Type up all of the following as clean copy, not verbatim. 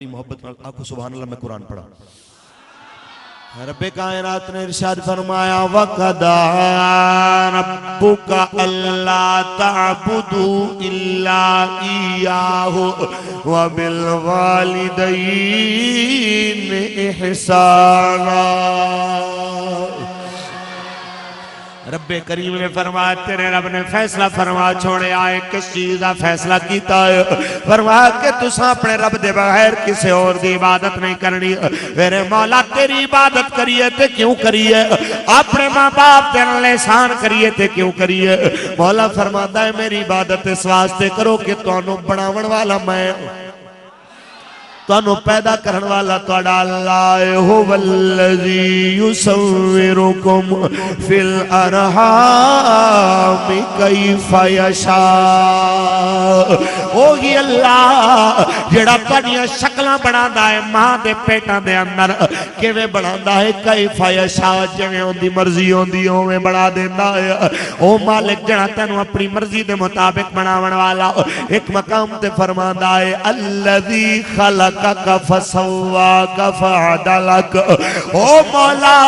محبت آنکھوں سبحان اللہ میں قرآن پڑھا. رب کائنات نے ارشاد فرمایا وَقَضَىٰ رَبُّكَ أَلَّا تَعْبُدُوا إِلَّا إِيَّاهُ وَبِالْوَالِدَيْنِ إِحْسَانًا. رب کریم نے فرمایا تیرے رب نے فیصلہ فرما چھوڑے آئے کس چیز کا فیصلہ کیتا ہے فرمایا کہ تساں اپنے رب دے بغیر کسی اور دی عبادت نہیں کرنی. میرے مولا تیری عبادت کریے تے کیوں کریے اپنے ماں باپ دے نال احسان کریے تے کیوں کریے. مولا فرماتا ہے میری عبادت اس واسطے کرو کہ تانوں بناون والا میں تانوں پیدا کرن والا تہاڈا اللہ هو الذی یصورکم فی الارحام کیف یشاء. وہی اللہ جڑا تہاڈیاں شکلاں بنادا ہے ماں دے پیٹاں دے اندر کیویں بنادا ہے کیف یشاء جویں اون دی مرضی ہوندی اوویں بنا دیندا ہے. او مالک جڑا تینوں اپنی مرضی دے مطابق بناون والا ایک مقام تے فرماندا ہے الذی خلق فسواک فعدلک. او مولا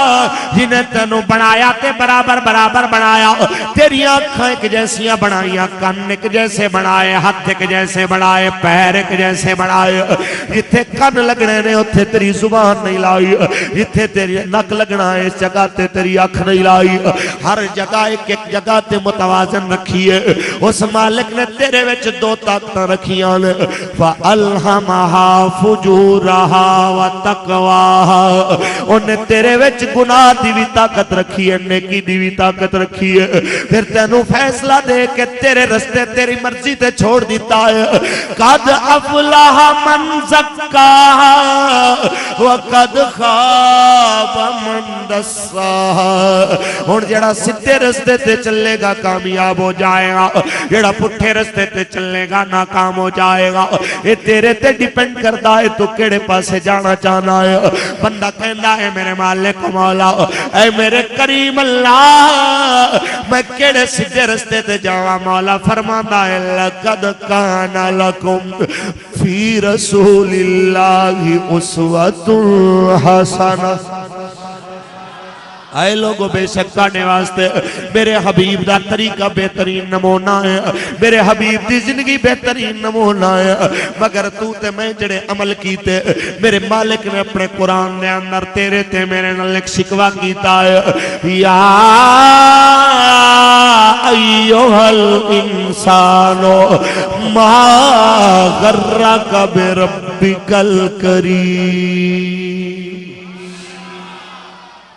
جنہیں تینوں بنایا تے برابر برابر بنایا تیری آنکھاں ایک جیسیاں بنائیاں کن ایک جیسے بنائے ہاتھ ایک جیسے بنائے پیر ایک جیسے بنائے. جتھے کن لگنے نے اتھے تیری زبان نہیں لائی جتھے تیری نک لگنا ہے اس جگہ تے تیری آنکھ نہیں لائی. ہر جگہ ایک ایک جگہ تے متوازن رکھی ہے. اس مالک نے تیرے وچ دو طاقتاں رکھیاں نے فَأَلْحَمَهَا فجورہا و تقواہا. انہیں تیرے وچ گناہ دی بھی طاقت رکھی ہے نیکی دی بھی طاقت رکھی ہے. پھر تینوں فیصلہ دے کے تیرے رستے تیری مرضی تے چھوڑ دیتا ہے. قد افلح من زکاہا وقد خواب من دساہا. ہن جڑا سدھے رستے تے چلے گا کامیاب ہو جائے گا جڑا پٹھے رستے تے چلے گا ناکام ہو جائے گا. یہ تیرے تے ڈیپینڈ کرتا ہے تو کیڑے پاسے جانا چاہنا ہے. بندہ کہندا ہے میرے مالک مولا اے میرے کریم اللہ میں کیڑے سیدھے رستے تے جاواں. مولا فرماندا ہے لقد کان لکم فی رسول اللہ اسوۃ حسنہ. اے لوگوں بے شک تہاڈے واسطے میرے حبیب دا طریقہ بہترین نمونہ ہے میرے حبیب دی زندگی بہترین نمونہ ہے. مگر تو تے میں جڑے عمل کیتے میرے مالک نے اپنے قرآن دے اندر تیرے تے میرے نال ایک شکوہ کیتا ہے یا ایھا الانسان ما غرک بربک الکریم.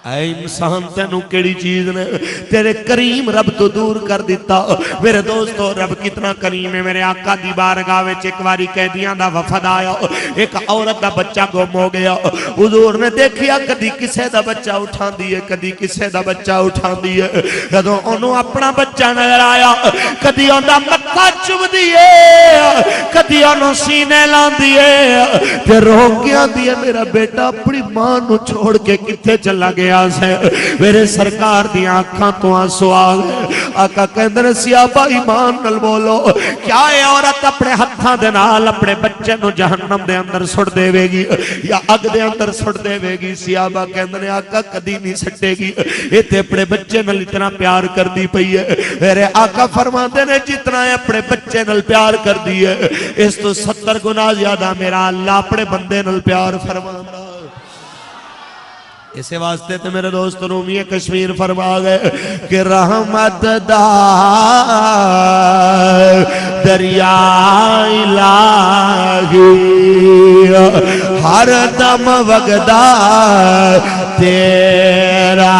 اے انسان تینوں کیڑی چیز نے تیرے کریم رب تو دور کر دیتا. میرے دوستو رب کتنا کریم ہے. میرے آقا دی بارگاہ وچ ایک واری قیدیاں دا وفد آیا ایک عورت دا بچہ گم ہو گیا. حضور نے دیکھیا کدی کسے دا بچہ اٹھاندی ہے کدی کسے دا بچہ اٹھاندی ہے. جدوں اونوں اپنا بچہ نظر آیا کدی اوندا متھا چومدی ہے کدی اونوں سینے لاندی ہے تے رو کے آندی ہے میرا بیٹا اپنی ماں نو چھوڑ کے کتے چلا گیا سے. میرے سرکار دی آنکھاں تو آنسو آ گئے. آقا کہندے سیابا ایمان نال بولو کیا اے عورت اپنے ہتھاں دے نال اپنے بچے نو جہنم دے اندر سٹ دے گی یا اگ دے اندر سٹ دے گی. سیابا کہندے آقا کدی نہیں سٹے گی اے تے اپنے بچے نال اتنا پیار کردی پئی ہے. میرے آقا فرماندے نے جتنا ہے اپنے بچے نال پیار کردی ہے اس تو 70 گنا زیادہ میرا اللہ اپنے بندے نال پیار فرماندا. اسے واسطے تے میرے دوست رومی کشمیر فرما گئے کہ رحمت دا دریا الہی ہر دم وگدا تیرا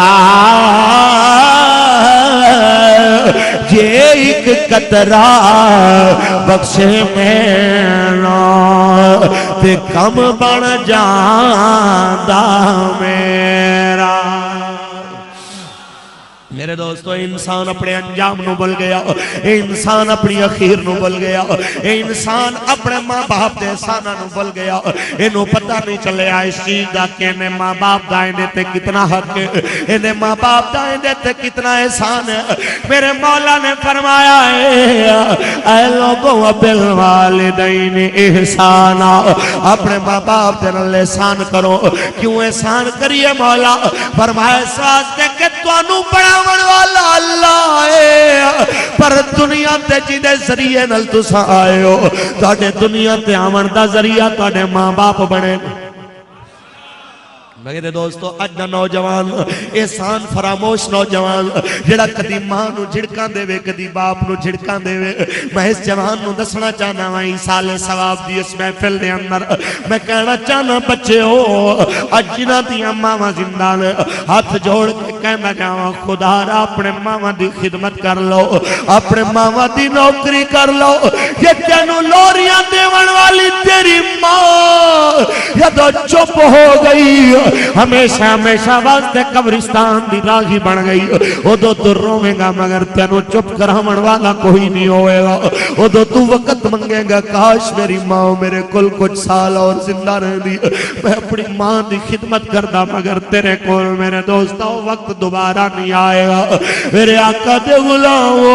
یہ ایک قطرہ بخشے میرا تے کم بن جاندا میرا. میرے دوستو انسان اپنے انجام نو بھول گیا، انسان اپنی اخیر نو بھول گیا، انسان اپنے ماں باپ دے احساناں نو بھول گیا، انہوں پتہ نہیں چلیا اس چیز دا کہ انہیں ماں باپ دا اندے تے کتنا حق ہے، انہیں ماں باپ دا اندے تے کتنا احسان ہے۔ میرے مولا نے فرمایا ہے اے لوگوں بالوالدین احسانا، اپنے ماں باپ دے نال احسان کرو۔ کیوں احسان کریے مولا؟ فرمایا اس واسطے کہ توانوں بڑھاون والا اللہ ہے، پر دنیا تے جدے ذریعے نال تساں آئے ہو، تہاڈے دنیا تے آون دا ذریعہ تہاڈے ماں باپ بنے۔ میرے دوستو اج دا نوجوان احسان فراموش نوجوان جڑا کدی ماں نو جھڑکاں دے وے کدی باپ نو جھڑکاں دے وے، میں اس جوان نو دسنا چاہنا وا سال ثواب دی اس محفل دے اندر میں کہنا چاہنا بچے ہو اج جنہاں دیاں ماواں زندہ نے ہاتھ جوڑ کے کہنا جاواں خدا را اپنے ماواں دی خدمت کر لو، اپنے ماواں دی نوکری کر لو۔ یہ تینوں لوریاں دیون والی تیری ماں جدوں چپ ہو گئی ہمیشہ ہمیشہ واسطے قبرستان دی راہی بن گئی، ادو تو روے گا مگر تینوں چپ کراون والا کوئی نہیں ہوئے گا، ادو تو وقت منگے گا کاش میری ماں میرے کل کچھ سال اور زندہ رہ دی، میں اپنی ماں دی خدمت کردہ مگر تیرے کول میرے دوستوں وقت دوبارہ نہیں آئے گا۔ میرے آقا دے غلامو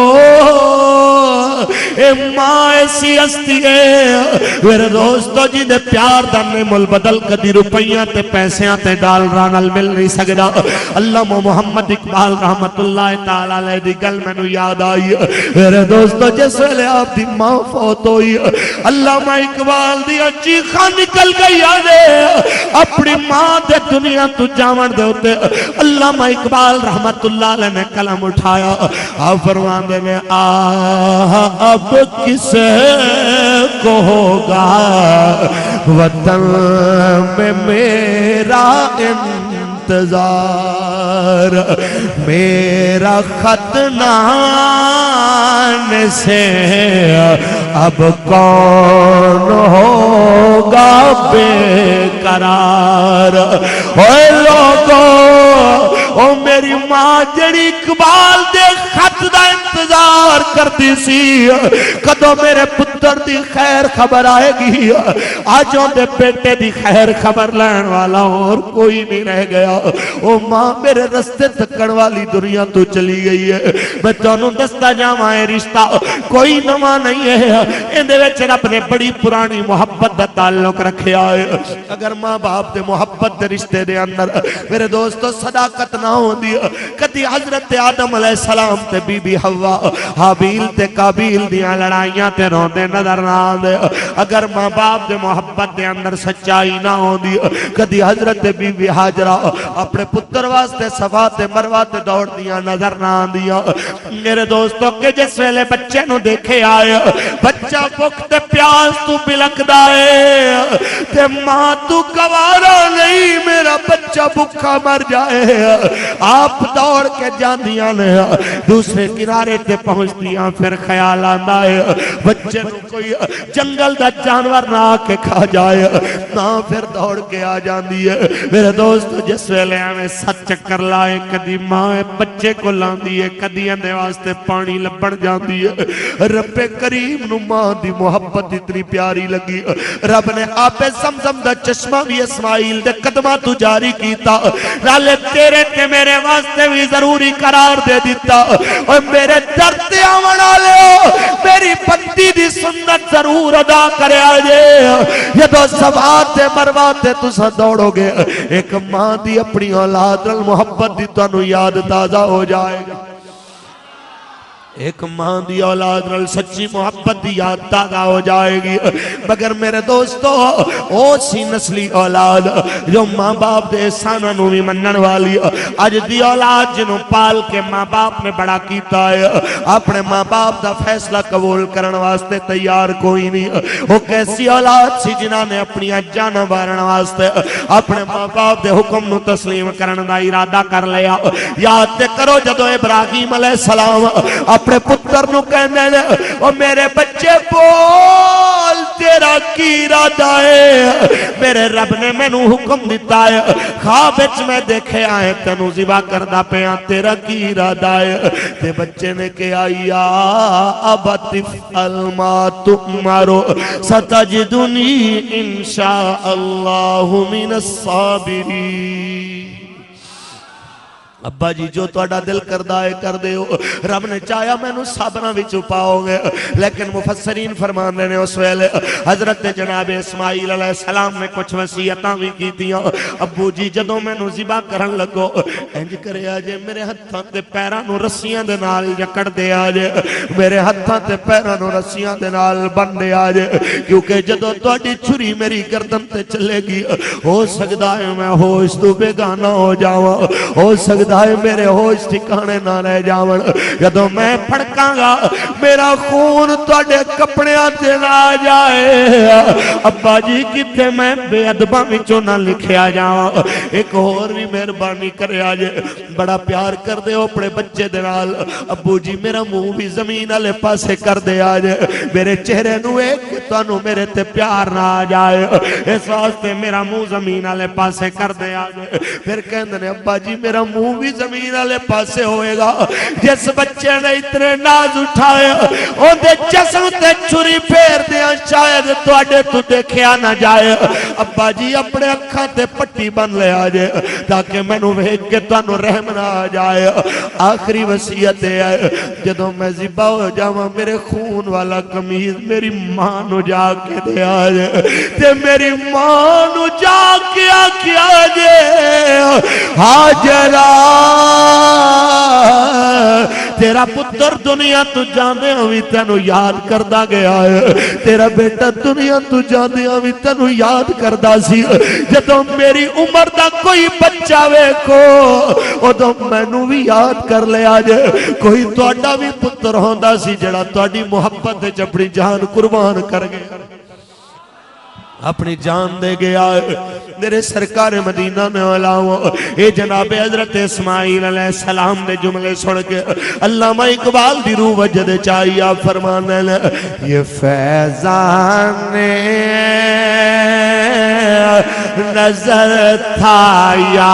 اے ماں ایسی ہستی ہے میرے دوستو جی دے پیار دانے مل بدل کدی روپیاں تے پیسیاں تے ڈال رانل مل نہیں سکدا۔ علامہ محمد اقبال رحمت اللہ تعالیٰ علیہ دی گل میں نو یاد آئی میرے دوستو جس ویلے آپ دی ماں فوت ہوئی علامہ اقبال دی چیخاں نکل گئی آدھے اپنی ماں دے دنیا تو جاون دے ہوتے۔ علامہ اقبال رحمت اللہ علیہ نے کلم اٹھایا آپ فرمان دے میں اب کسے کو ہوگا وطن میں میرا انتظار، میرا خط نہ آنے سے اب کون ہوگا بے قرار۔ اوے لوگو او میری ماں جڑی اقبال دے خط دا انتظار کرتی سی کدو میرے پتر دی خیر خبر آئے گی، آجوں دے بیٹے دی خیر خبر لین والا اور کوئی نہیں رہ گیا۔ او ماں میرے رستے تکڑ والی دنیا تو چلی گئی ہے، میں تانوں دستا جاواں رشتہ کوئی نواں نہیں ہے، اندے وچ رب نے بڑی پرانی محبت دا تعلق رکھیا ہے۔ اگر ماں باپ دے محبت دے رشتے دے اندر میرے دوستو صداقت نہ ہوندی کدی حضرت آدم علیہ السلام تے بی بی حوا حابیل تے قابیل دیاں لڑائیاں تے روندے نظر نہ آندے۔ اگر ماں باپ دے محبت دے اندر سچائی نہ ہوندی کدی حضرت بی بی حاجرہ اپنے پتر واسطے صفا تے مروہ تے دوڑ دیاں نظر نہ آندیاں۔ میرے دوستو کہ جس ویلے بچے نو دیکھے آئے بچہ بھوک تے پیاس تو بلکدا ہے تے ماں تو گوارا نہیں میرا بچہ بھوکا مر جائے، آپ دوڑ کے جاندیاں نے دوسرے کنارے تے پہنچدیاں پھر خیال آندا ہے بچے نو کوئی جنگل دا جانور نہ آ کے کھا جائے نہ پھر دوڑ کے آ جاندی ہے۔ میرے دوست جس ویلے ہمیں سچ چکر لائے کدی ماں بچے کو لاندی ہے کدی اندے واسطے پانی لبن جاندی ہے۔ رب کریم نو ماں دی محبت اتنی پیاری لگی رب نے آب زمزم دا چشمہ بھی اسماعیل دے قدمہ تو جاری کیتا، نالے تیرے تے میرے واسطے بھی ضروری قرار دے دیتا۔ اور میرے درد آونا لے میری پتی دی سنت ضرور ادا کرے آجے، یہ دو سبات مروات تسا دوڑو گے ایک ماں دی اپنی اولاد محبت دی تانو یاد تازہ ہو جائے گا۔ ایک ماں دی اولاد نال سچی محبت دی یاد تازہ ہو جائے گی۔ مگر میرے دوستو او سی نسلی اولاد جو ماں باپ دے احساناں نو بھی منن والی، اج دی اولاد جنوں پال کے ماں باپ نے بڑا کیتا ہے اپنے ماں باپ دا فیصلہ قبول کرن واسطے تیار کوئی نہیں۔ وہ کیسی اولاد سی جنہاں نے اپنی جاناں وارن واسطے اپنے ماں باپ دے حکم نو تسلیم کرن دا ارادہ کر لیا۔ یاد تے کرو جدو ابراہیم علیہ السلام اپنے پتر نو کہنے لے او میرے بچے بول تیرا کی ارادہ ہے؟ میرے رب نے مینوں حکم دیتا ہے خواب وچ میں دیکھیا ہے تینوں ذبح کردا پیاں تیرا کی ارادہ ہے تے بچے نے کہا یا ابت افعل ما تؤمر ستجدنی انشاء اللہ من الصابرین ابا جی جو تہاڈا دل کردا ہے کر دیو رب نے چاہیا مینوں صابراں وچ پاؤ گے لیکن مفسرین فرماندے نے اس ویلے حضرت جناب اسماعیل علیہ السلام نے کچھ وصیتاں بھی کیتیاں ابو جی جدوں مینوں ذبح کرن لگو انج کریا جے میرے ہتھاں تے پیراں نوں رسیاں دے نال جکڑ دیا جے میرے ہتھاں تے پیراں نوں رسیاں دے نال بن دیا جے کیونکہ جدوں تہاڈی چھری میری گردن تے چلے گی ہو سکدا ہے میں ہوش تو بیگانہ ہو جاواں ہو سکدا میرے ہوش ٹھکانے نہ رہ جاون جدوں میں پھڑکاں گا میرا خون تواڈے کپڑیاں تے نہ جائے ابا جی کتے میں بے ادباں وچوں نہ لکھیا جاواں ایک اور بھی مہربانی کریا جے بڑا پیار کر دے اپنے بچے دے نال ابو جی میرا منہ بھی زمین والے پاسے کر دیا جے میرے چہرے نو ایک تانوں میرے تے پیار نہ آ جائے اس واسطے میرا منہ زمین والے پاسے کر دیا جے پھر کہندے نے ابا جی میرا منہ بھی زمین والے پاسے ہوئے گا جس بچے نے اتنے ناز اٹھائے او دے جسم تے چھری پھیر دیا شاید تواڈے تو دیکھیا نہ جائے ابا جی اپنے اکھاں تے پٹی بن لے آجے تاکہ مینوں ویکھ کے تانوں رحم نہ آ جائے آخری وصیت ہے جدوں میں ذبح ہو جاواں میرے خون والا قمیض میری ماں نو جا کے دے آجے تے میری ماں نو جا کے آکھیا جے ہاجرہ تیرا پتر دنیا تو جاندے ہوئی تینو یاد کردہ گیا ہے تیرا بیٹا دنیا تو جاندے ہوئی تینو یاد کردہ سی جدوں میری عمر دا کوئی بچہ وے کو ادھوں مینوں بھی یاد کر لے آجے کوئی تواڈا بھی پتر ہوندا سی جڑا تواڈی محبت وچ اپنی جان قربان کر گیا اپنی جان دے گیا میرے سرکار مدینہ میں علاوہ اے جناب حضرت اسماعیل علیہ السلام دے جملے سن کے علامہ اقبال دی روح وجد چاہیے آپ فرمانے لیں یہ فیضان نظر تھا یا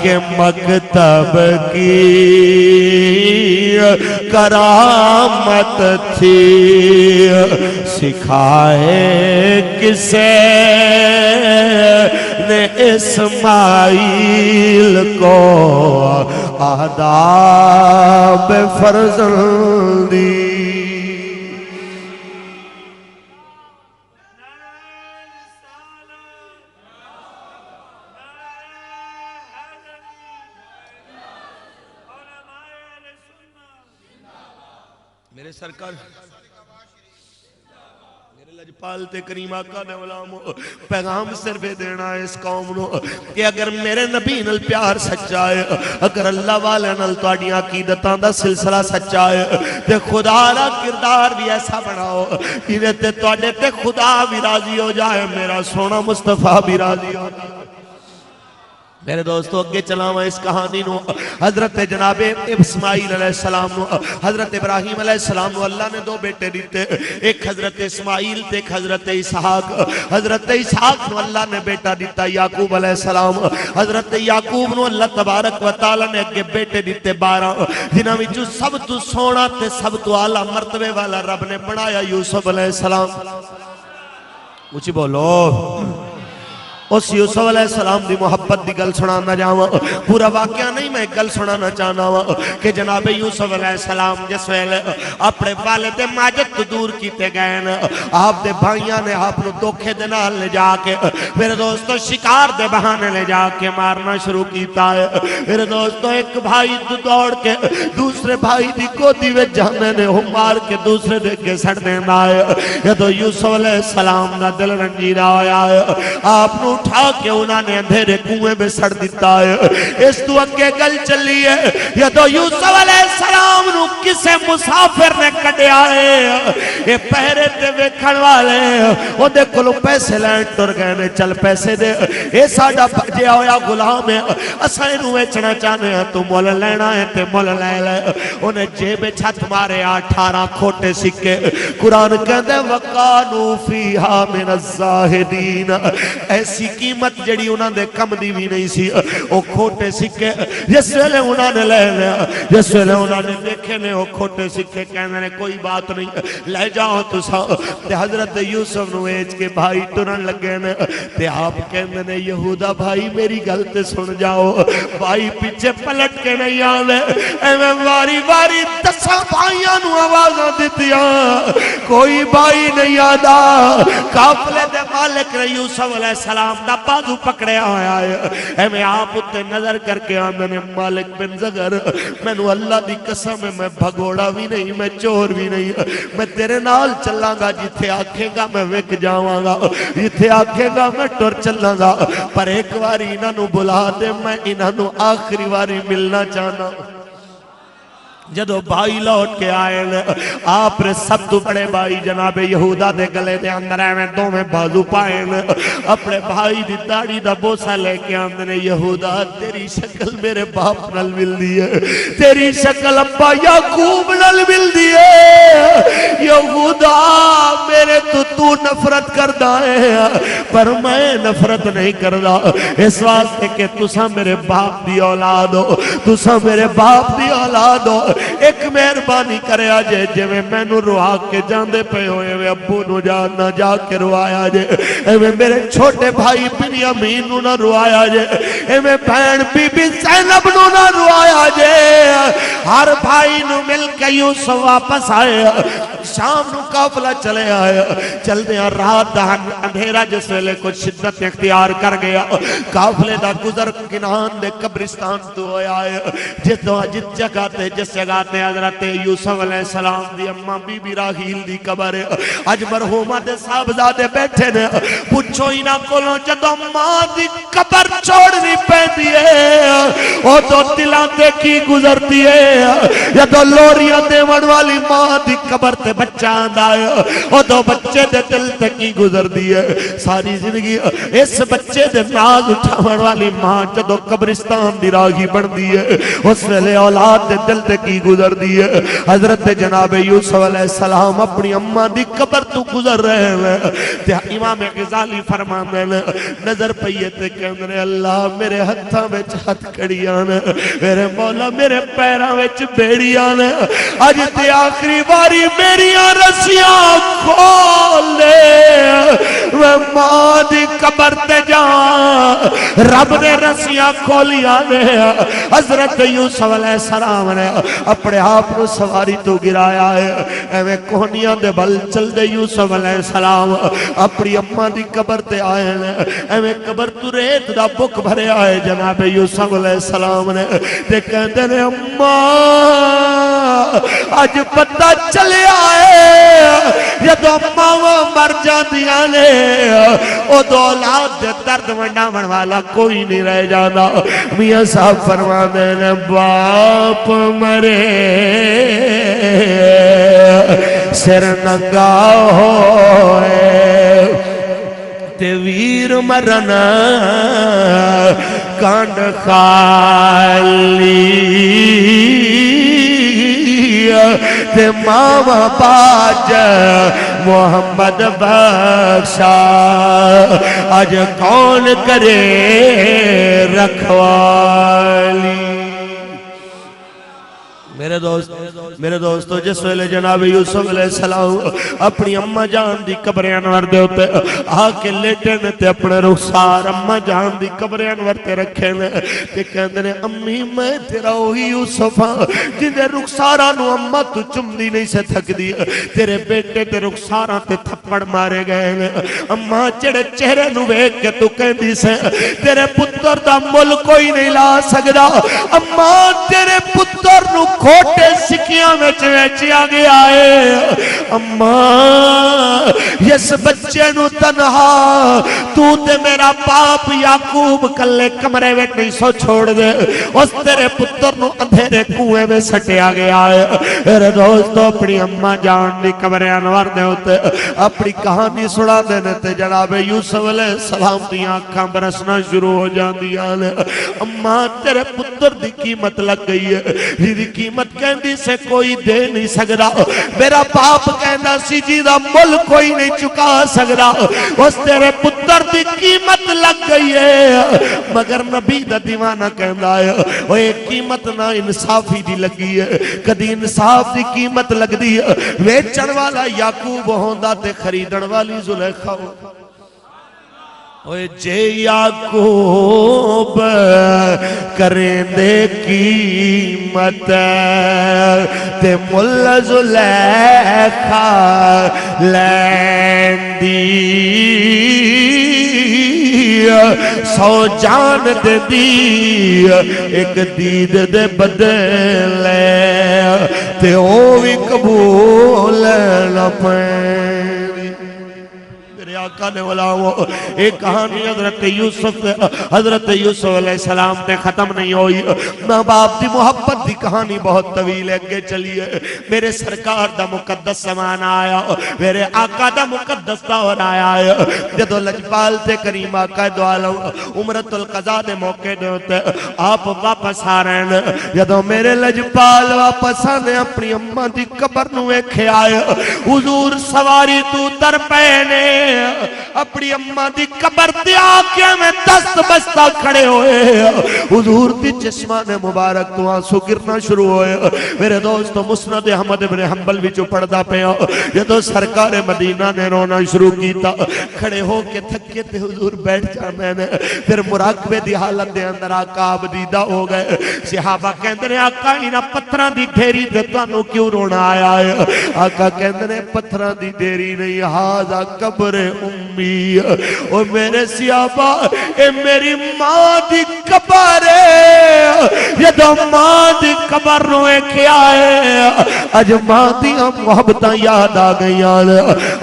کہ مکتب کی کرامت تھی سکھائے کسے نے اسماعیل کو آداب فرزندی میرے سرکار میرے لجپال تے کریم آقا نے علامو پیغام صرف دینا ہے اس قوم نو کہ اگر میرے نبی نل پیار سچا ہے اگر اللہ والے نل تواڈی عقیدتاں دا سلسلہ سچا ہے تے خدا دا کردار بھی ایسا بناؤ کہ تے تواڈے تے خدا بھی راضی ہو جائے میرا سونا مصطفیٰ بھی راضی ہو جائے میرے دوستو اگے چلاواں اس کہانی نو حضرت جناب اسماعیل علیہ السلام نو حضرت ابراہیم علیہ السلام نو اللہ نے دو بیٹے دیتے ایک حضرت اسماعیل تے ایک حضرت اسحاق حضرت اسحاق نو اللہ نے بیٹا دیتا یعقوب علیہ السلام حضرت یعقوب نو اللہ تبارک و تعالی نے اگے بیٹے دیتے 12 جنہاں وچوں سب تو سونا تے سب تو اعلی مرتبے والا رب نے بنایا یوسف علیہ السلام اونچی بولو اس یوسف علیہ السلام دی محبت دی گل سنانا جاواں پورا واقعہ نہیں میں گل سنانا چاہنا ہوں کہ جناب یوسف علیہ السلام جس ویلے اپنے والد ماجد تو دور کیتے گئے نا آپ دے بھائیاں نے آپ نو دھوکے دے نال لے جا کے میرے دوستو شکار دے بہانے لے جا کے مارنا شروع کیتا ہے میرے دوستو ایک بھائی دوڑ کے دوسرے بھائی دی گودی وچ جانے نے ہم مار کے دوسرے دے کے سڑ دینا ہے یہ تو یوسف علیہ السلام دا دل رنجیدہ ہویا ہے آپ نو اٹھا کے انہوں نے اندھیرے کنویں میں سڑ دیتا ہے. اس تو اگے گل چلی ہے جدو یوسف علیہ السلام نو کسے مسافر نے کڈیا ہے یہ پہرے تے ویکھن والے او دے کولوں پیسے لین ٹر گئے نے چل پیسے دے اے ساڈا بھجیا ہویا غلام ہے اساں اینوں ویچنا چاہنے ہیں تو مول لینا ہے تے مول لے لے. انہیں جیب چھت مارے 18 کھوٹے سکے. قرآن کہندے وقانو فیہا من الزاہدین ایسی قیمت جڑی انہاں دے کم دی بھی نہیں سی او کھوٹے سکے جس ویلے انہاں نے لے لیا جس ویلے انہاں نے دیکھے نے وہ کھوٹے سکے کہنے نے کوئی بات نہیں لے جاؤ تسا. تے حضرت یوسف نو ویچ کے بھائی ٹرن لگے نے تے آپ کہندے نے یہودا بھائی میری گل تے سن جاؤ. بھائی پیچھے پلٹ کے نہیں آنے ایویں واری واری 10 بھائیاں نو آوازاں دتیاں کوئی بھائی نہیں آدا. قافلے دے مالک نے یوسف علیہ السلام دا بازو پکڑیا ہویا ہے ایویں آپ تے نظر کر کے آندے نے مالک بن زغر مینوں اللہ دی قسم ہے میں بھگوڑا بھی نہیں میں چور بھی نہیں میں تیرے نال چلاں گا جتھے آکھے گا میں وک جاواں گا جتھے آکھے گا میں ٹر چلاں گا پر ایک واری انہاں نو بلا دے میں انہاں نو آخری واری ملنا چاہنا. جدو بھائی لوٹ کے آئے آپ نے سب تو بڑے بھائی جناب یہودا دے گلے دے اندر آئے دو میں بازو پائے اپنے بھائی دی داڑھی دا بوسا لے کے آندے نے یہودا تیری شکل میرے باپ نل مل دیئے تیری شکل ابا یعقوب نل مل دیئے یہودا میرے تو نفرت کر دائے پر میں نفرت نہیں کر دا اس واسطے کہ تسا میرے باپ دی اولاد ہو تسا میرے باپ دی اولاد ہو. ایک مہربانی کرے آجے جے میں نو روا کے جاندے پہ ہوئے وے ابو نو نہ جا کے روایا جے ایویں میرے چھوٹے بھائی بنیامین نو نہ روایا جے ایویں بہن بی بی زینب نو نہ روایا جے. ہر بھائی نو مل کے یوسف واپس آئے شام نو قافلہ چلے آئے چل دیا رات دا اندھیرا جس ویلے کچھ شدت اختیار کر گیا قافلے دا گزر کنان دے قبرستان تو ہویا ہے جت جگہ تے جس جگہ تے حضرت یوسف علیہ السلام دی اماں بی بی راحیل دی قبر اج مرحومہ دے صاحبزادے بیٹھے نے پوچھو ہی نہ کولوں جدوں ماں دی قبر چھوڑنی پیندی ہے او تو دلاں تے کی گزرتی ہے جدوں لوریاں دیون والی ماں دی قبر تے بچہ آندا ہے او تو بچے دے دل تے کی گزردی ہے. ساری زندگی اس بچے دے ناز اٹھاون والی ماں جدوں قبرستان دی راہی بندی ہے اس ویلے اولاد دے دل تے کی گزردی ہے. حضرت جناب یوسف علیہ السلام اپنی اماں دی قبر تو گزر رہے ہیں تے امام غزالی فرماندے نے نظر پئیے تے کہندے نے اللہ میرے ہتھاں وچ ہتھ کڑیاں نے میرے مولا میرے پیراں وچ بیڑیاں نے اج تے آخری باری میریاں رسیاں کھول لے میں ماں دی قبر تے جاں رب نے رسیاں کھولیاں نے. حضرت یوسف علیہ السلام نے اپنے آپ کو سواری تو گرایا ہے ایویں کوہنیاں دے بل چل دے یوسف علیہ السلام اپنی اماں دی قبر تے آئے ہیں ایویں قبر تو ریت دا بک بھرے آئے جناب یوسف علیہ السلام نے تے کہندے نے اماں اج پتہ چلے آئے جدوں ماواں مر جاندیاں نے او دو اولاد دے درد ونڈاون والا کوئی نہیں رہ جانا. میاں صاحب فرماندے نے باپ مرے سر ننگا ہوئے تے ویر مرن کانڈ خالی تے ماما باج محمد بخشا آج کون کرے رکھوالی. میرے دوستو جس ویلے جناب یوسف علیہ السلام اپنی اماں جان دی قبر انور دے ہوتے آ کے لیٹے نے تے اپنے رخسار اماں جان دی قبر انور تے رکھے نے تے کہندے نے امی میں تیرا وہی یوسف ہاں جندے رخساراں نو اماں تو چمدی نہیں سے تھک دی تیرے بیٹے تے رخساراں تے تھپڑ مارے گئے نے اماں جڑے چہرے نو ویکھ کے تو کہندی سے تیرے پتر دا مل کوئی نہیں لا سکدا اماں تیرے پتر نو چھوٹے سکیاں ویچیا گیا ہے۔ اماں اس بچے نو تنہا تو تے میرا باپ یعقوب کلے کمرے وچ نہیں سو چھوڑ دے، اس تیرے پتر نو اندھیرے کنویں میں سٹیا گیا ہے۔ میرے دوستو اپنی اماں جان دی قبر انور دے ہوتے اپنی کہانی سنا دینے تے جناب یوسف علیہ السلام دی آنکھاں برسنا شروع ہو جاندیاں نے۔ اماں تیرے پتر دی قیمت لگ گئی ہے، جی قیمت کہندی سے کوئی دے نہیں سکدا، میرا باپ کہندا سی جی دا مل کوئی نہیں چکا سکدا، اس تیرے پتر دی قیمت لگ گئی ہے۔ مگر نبی دا دیوانہ کہندا ہے وہ ایک قیمت نہ انصافی دی لگی ہے، کدی انصاف دی قیمت لگ دی ہے، ویچن والا یعقوب ہوندا تے خریدن والی زلیخا ہوندا۔ اوے جے یعقوب کریں دے قیمت تے مل زلیخا لین دی، سو جان دے دی ایک دید دے بدلے تے او بھی قبول نہ پائیں۔ میرے آقا نے بلاؤ ایک کہانی حضرت یوسف علیہ السلام تے ختم نہیں ہوئی، ماں باپ دی محبت دی کہانی بہت طویل ہے، اگے چلیے۔ میرے سرکار دا مقدس زمان آیا، میرے آقا دا مقدس دور آیا ہے، جدو لجپال تے کریم آقا دو عالم عمرت القضاء دے موقع دے ہوتے آپ واپس آ رہے ہیں، جدو میرے لجپال واپس آنے اپنی اماں دی قبر نو ایکھے آئے، حضور سواری تو در پہنے اپنی اماں دی قبر تے آکے میں دست بستہ کھڑے ہوئے، حضور دی جسمان مبارک تو آنسو گرنا شروع ہوئے۔ میرے دوستو مسند احمد بن حنبل بھی جو پڑھدا پیا، یہ تو سرکار مدینہ نے رونا شروع کیتا، کھڑے ہو کے تھکے تے حضور بیٹھ جانے نے، پھر مراقبے دی حالت دے اندر آقا عبدیدہ ہو گئے۔ صحابہ کہندے نے آقا انہاں پتھراں دی ڈھیری تے تانوں کیوں رونا آیا ہے؟ آقا کہندے نے پتھراں دی ڈھیری نہیں، ہاذا قبر امی، اور میرے صحابہ اے میری ماں دی قبر ہے، جدو ماں دی قبر روئے کیا ہے، اج ماں دیاں محبتاں یاد آ گئیاں،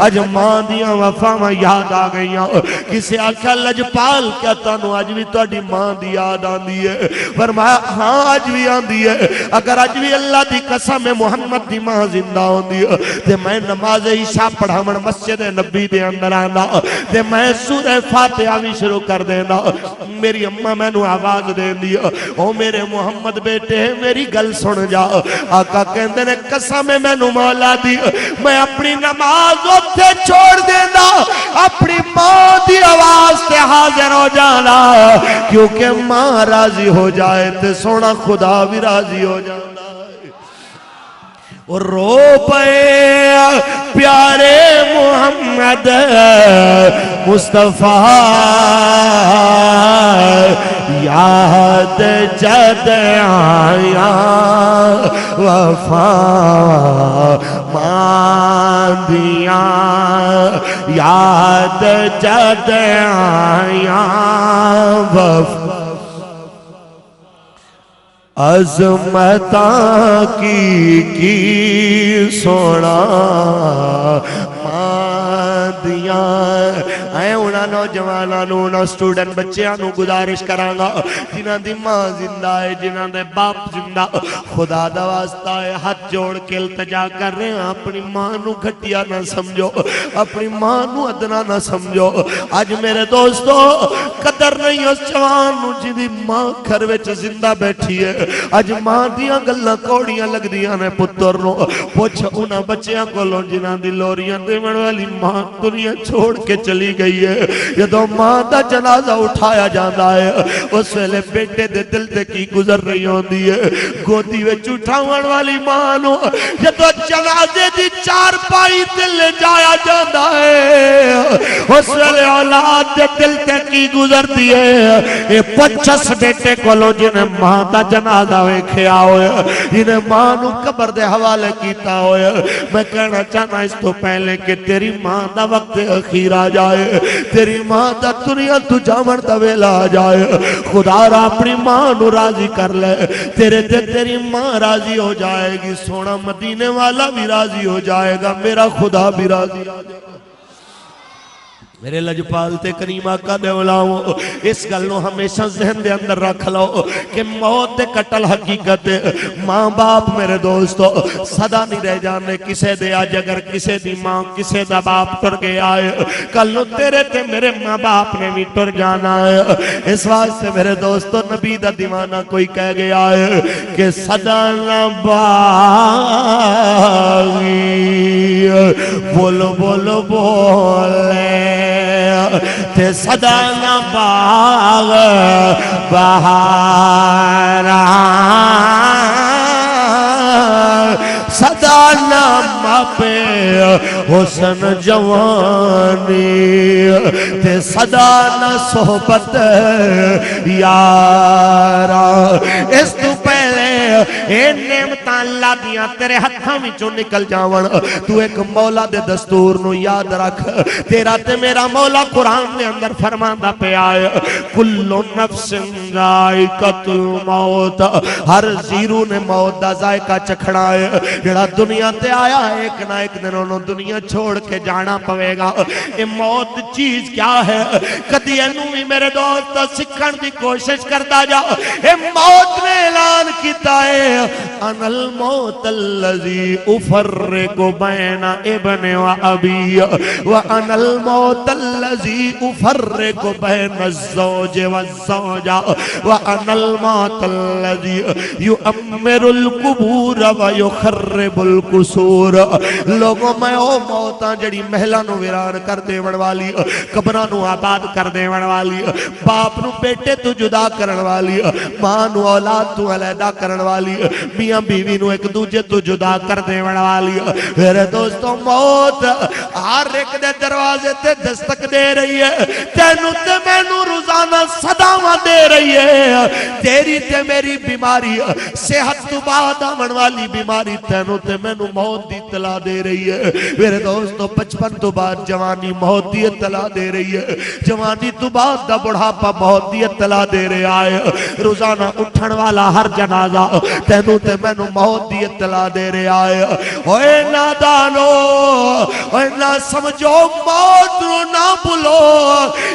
اج ماں دیاں وفاواں یاد آ گئیاں۔ کسے آکھا لجپال کیا تانوں اج بھی تہاڈی ماں دی یاد آندی ہے؟ فرمایا ہاں اج بھی آندی ہے، اگر اج بھی اللہ دی قسم محمد دی ماں زندہ ہوندی ہے تے میں نماز عشاء پڑھاون مسجد نبی دے اندر آندا تے میں سورہ فاتحہ بھی شروع کر دینا، میری اماں میں نو آواز دے دی او میرے محمد بیٹے میری گل سن جا۔ آقا کہندے نے قسم میں نو مولا دی میں اپنی نماز اوتھے چھوڑ دینا، اپنی ماں دی آواز تے حاضر ہو جانا، کیونکہ ماں راضی ہو جائے تے سونا خدا بھی راضی ہو جانا۔ اور رو پے پیارے محمد مصطفیٰ، یاد جد آیا وفا ماندیاں، یاد جد آیا وفا عظمتاں کی سونا ماندیاں۔ اے انہاں نوجواناں نو انہاں سٹوڈنٹ بچیاں نو گزارش کرانگا جنہاں دی ماں زندہ ہے، جنہاں دے باپ زندہ، خدا دا واسطہ ہے ہاتھ جوڑ کے التجا کر رہے ہیں، اپنی ماں نو گھٹیا نہ سمجھو، اپنی ماں نو ادنا نہ سمجھو۔ آج میرے دوستو قدر نہیں اس جوان نو جنہی ماں گھر وچ زندہ بیٹھی ہے، اج ماں دیاں گلاں کوڑیاں لگ دیاں نے پتر نو، پوچھ انہاں بچیاں کو لو جنہاں دی لوریاں دیون والی ماں دنیا چھوڑ کے چلی گئی ہے۔ جدو ماں دا جنازہ اٹھایا جاتا ہے اس ویلے بیٹے دے دل تے کی گزر رہی ہوندی ہے، گودی وچ اٹھاون والی ماں نو جدو جنازے دی چار پائی تے لے جایا جاتا ہے اس ویلے اولاد دے دل تے کی گزرتی ہے۔ اے پچھس بیٹے کو لو جنہیں ماں دا جنازہ ویکھیا ہوئے، جنہیں ماں نو قبر دے حوالے کیتا ہوئے، میں کہنا چاہنا اس تو پہلے کہ تیری ماں دا وقت اخیر آ جائے، تیری ماں دا دنیا تو جاون دا ویلا آ جائے خدا را اپنی ماں نو راضی کر لے تیرے تے تیری ماں راضی ہو جائے گی سونا مدینے والا بھی راضی ہو جائے گا میرا خدا بھی راضی ہو جائے گا میرے لجپال تے کریم آقا دے اولاؤں اس گلوں ہمیشہ ذہن دے اندر رکھ لو کہ موت دے قتل حقیقت ماں باپ میرے دوستو صدا نہیں رہ جانے کسے دے آج اگر کسے دی ماں کسے دا باپ ٹر گیا ہے کلوں تیرے تے میرے ماں باپ نے بھی ٹر جانا ہے اس واسطے میرے دوستو نبی دا دیوانہ کوئی کہہ گیا ہے کہ صدا نہ باغی بولو بولو بولے تے صدا نہ باغ بہارا صدا نہ ماپے حسن جوانی تے صدا نہ صحبت یارا اس تو پہلے اے نعمتاں اللہ دیاں تیرے ہتھاں وچوں نکل جاون تو ایک مولا دے دستور نو یاد رکھ تیرا تے میرا مولا قرآن دے اندر فرماندا پیا ہے کل نفس ذائقۃ الموت ہر زیرو نے موت دا ذائقہ چکھنا ہے جڑا دنیا تے آیا ایک نہ ایک دن انہوں دنیا چھوڑ کے جانا پوے گا اے موت چیز کیا ہے کدی اینو بھی میرے دوست سکھن دی کوشش کرتا جا اے موت نے اعلان کیتا ہے انا الموت الذی افرق بین ابن و ابی وانا الموت الذی افرق بین الزوج والزوجہ وانا الموت الذی یؤمر القبور ویخرب القصور لوگوں میں او موتاں جڑی محلہ نو ویران کر دیون والی قبرہ نو آباد کر دیون والی باپ نو بیٹے تو جدا کرن والی ماں نو اولاد تو علیحدہ کرن والی میاں بیوی نو ایک دوجے تو جدا کر دیون والی میرے دوستو موت ہر ایک دے دروازے تے دستک دے رہی ہے تینوں تے میں نو روزانہ صداواں دے رہی ہے تیری تے میری بیماری صحت تو بعد آمن والی بیماری تینوں تے میں نو موت دی اطلاع دے رہی ہے میرے دوستو 55 تو بعد جوانی موت دی اطلاع دے رہی ہے جوانی تو بعد دا بڑھاپا موت دی اطلاع دے رہا ہے روزانہ اٹھن والا ہر جنازہ تینوں تے میں نو موت دی اطلاع دے رہا ہے اوے نادانو اوے نہ سمجھو موت نو نہ بھولو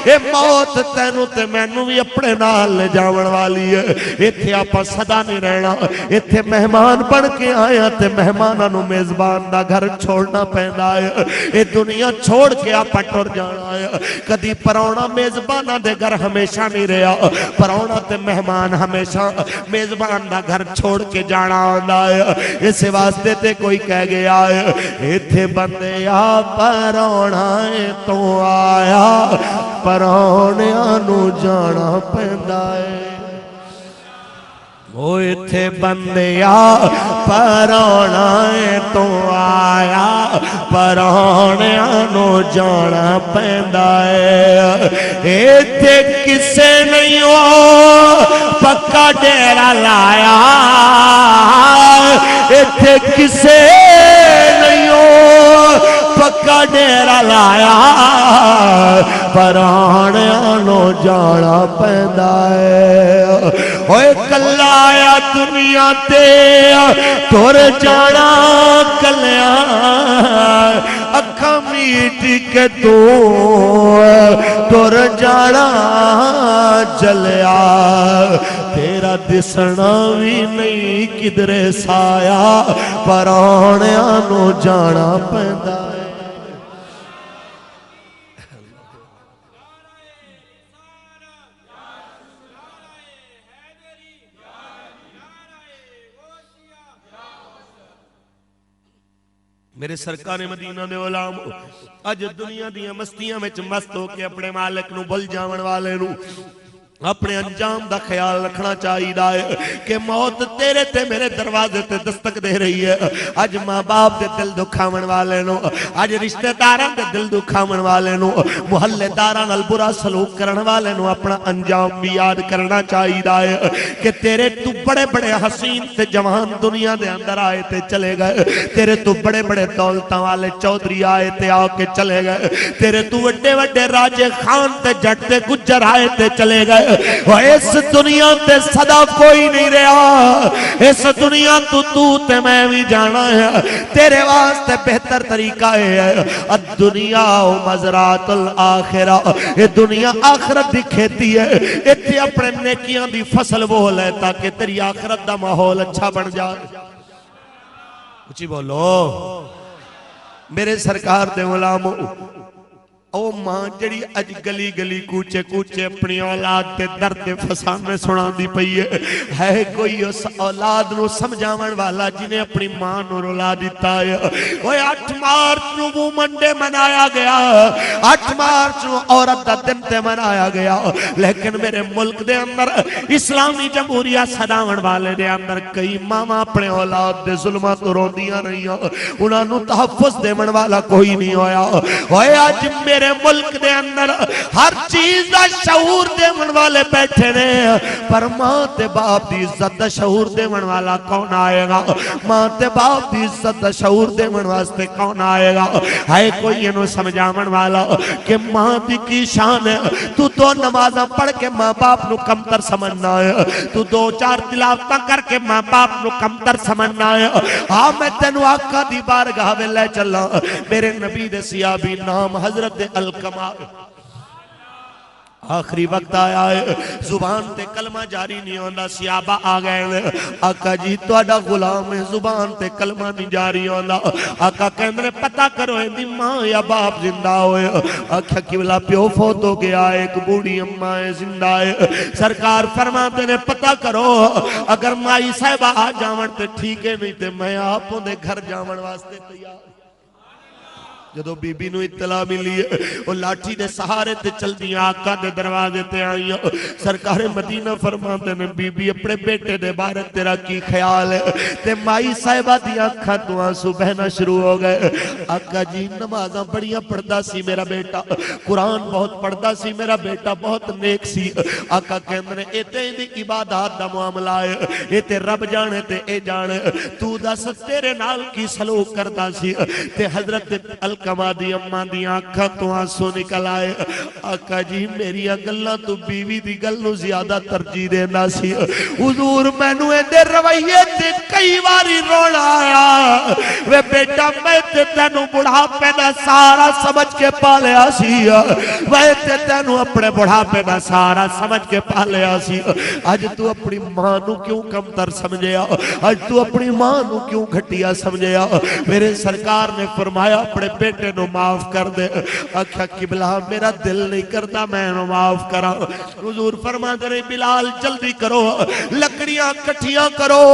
اے موت تینوں تے میں نو بھی اپنے نال لے جاون والی ہے ایتھے آپا صدا نہیں رہنا ایتھے مہمان بن کے آیا تے مہماناں نو میزبان دا گھر چھوڑنا پیندا ہے اے دنیا چھوڑ کے آپا ٹر جانا ہے کدی پرونا میزباناں دے گھر ہمیشہ نہیں رہا پرونا تے مہمان ہمیشہ میزبان دا گھر چھوڑ کے جانا ہوندا ہے اس واسطے تے کوئی کہہ گیا ہے ایتھے بندے آ پرونا تو آیا پرونیاں نو جانا پیندا ہے وہ ایتھے بندیا پرونا تو آیا پرونیاں نو جانا پیندا ہے ایتھے کسے نہیں ہو پکا ڈیرا لایا ایتھے کسے نہیں ہو پکا ڈیرا لایا پرونیاں نو جانا پیندا ہے اوے کلا آیا دنیا تے تور جانا کلیا اکھاں میٹ کے تور جانا جلیا تیرا دسنا بھی نہیں کدرے سایا پرونیاں نو جانا پیندا ہے میرے سرکار مدینہ دے علام اج دنیا دیاں مستیاں وچ مست ہو کے اپنے مالک نو بھول جاون والے نو اپنے انجام دا خیال رکھنا چاہیے کہ موت تیرے تے میرے دروازے تے دستک دے رہی ہے. اج ماں باپ دے دل دکھاون والے نو، اج رشتہ داراں دے دل دکھاون والے نو، محلے داراں نال برا سلوک کرن والے نو اپنا انجام بھی یاد کرنا چاہیے کہ تیرے تو بڑے بڑے حسین تے جوان دنیا دے اندر آئے تے چلے گئے، تیرے تو بڑے بڑے دولتاں والے چودھری آئے تے آ کے چلے گئے، تیرے تو وڈے وڈے راجے خان تے جٹ تے گجر آئے تے چلے گئے. اس دنیا تے صدا کوئی نہیں رہا، اس دنیا تو تے میں بھی جانا ہے. تیرے واسطے بہتر طریقہ ہے الدنیا مزرعۃ الآخرہ، یہ دنیا آخرت دی کھیتی ہے. اتنے اپنے نیکیاں دی فصل وہ لے تاکہ تیری آخرت دا ماحول اچھا بن جائے. اچھی بولو میرے سرکار دے غلامو. او ماں جڑی اج گلی گلی کوچے کوچے اپنی اولاد تے درد فسانے سنا دی پئی ہے کوئی اس اولاد نو سمجھاون والا جنہیں اپنی ماں نو رلا دیتا ہے. وہ 8 مارچ نو وومن ڈے منایا گیا، 8 مارچ نو عورت دا دن تے منایا گیا، لیکن میرے ملک دے اندر اسلامی جمہوریہ صداون والے دے اندر کئی ماما اپنے اولاد دے ظلمات تو روندیاں رہیاں، انہاں نو تحفظ دیون والا کوئی نہیں ہویا. اوے اج میرے ملک دے اندر ہر چیز دا شعور دیون والے بیٹھے نے، پر ماں تے باپ دی عزت دا شعور دیون والا کون آئے گا؟ ماں تے باپ دی عزت دا شعور دیون واسطے کون آئے گا؟ ہے کوئی انہوں سمجھاون والا کہ ماں دی کی شان ہے؟ تو 2 نمازاں پڑھ کے ماں باپ نو کمتر سمجھنا ہے، تو 2-4 تلاوتاں کر کے ماں باپ نو کمتر سمجھنا ہے. ہاں میں تینو آقا دی بارگاہ میں لے چلا. میرے نبی دے صحابی نام حضرت الکمال. آخری وقت آیا ہے، زبان تے کلمہ جاری نہیں ہوندہ، صحابہ آ گئے. آقا جی تواڈا غلام ہے، زبان تے کلمہ نہیں جاری ہوندہ. آقا کہندے پتہ کرو اندی ماں یا باپ زندہ ہوئے. آقا قبلہ پیو فوت ہو گیا ہے، ایک بوڑھی اماں ہے زندہ ہے. سرکار فرماتے نے پتہ کرو اگر مائی صاحبہ آ جاون تے ٹھیک ہے، نہیں تے میں آپوں دے گھر جاون واسطے تیار. جدو بی بی نو اطلاع ملی ہے وہ لاٹھی دے سہارے تے چل دیا آقا دے دروازے تے آئیاں. سرکار مدینہ فرماتے نے بی بی اپنے بیٹے دے بارے تیرا کی خیال ہے؟ تے مائی صاحبہ دی آنکھاں تو آنسو بہنا شروع ہو گئے. آقا جی نمازاں بڑیاں پڑھدا سی میرا بیٹا، قرآن بہت پڑھدا سی میرا بیٹا، بہت نیک سی. آقا کہندے نے اے تے دی عبادات دا معاملہ ہے، اے تے رب جانے تے اے جانے، تو دس تیرے نال کی سلوک کردا سی. تے حضرت کما دی اماں دی آنکھاں تو آنسو نکل آئے. آقا جی میری گلاں تو بیوی دی گل نو زیادہ ترجیح دینا سی. حضور مینوں دے رویے تے کئی واری رونا آیا. وے بیٹا میں تے تینوں بڑھاپے دا سارا سمجھ کے پالیا سی، میں تے تینوں اپنے بڑھاپے دا سارا سمجھ کے پالیا سی. اج تو اپنی ماں نو کیوں کمتر سمجھیا؟ اج تو اپنی ماں نو کیوں گھٹیا سمجھیا؟ میرے سرکار نے فرمایا اپنے بیٹے نو معاف کر دے. آکھا قبلہ میرا دل نہیں کرتا میں نو معاف کرا. حضور فرما دے بلال جلدی کرو، لکڑیاں کٹھیاں کرو،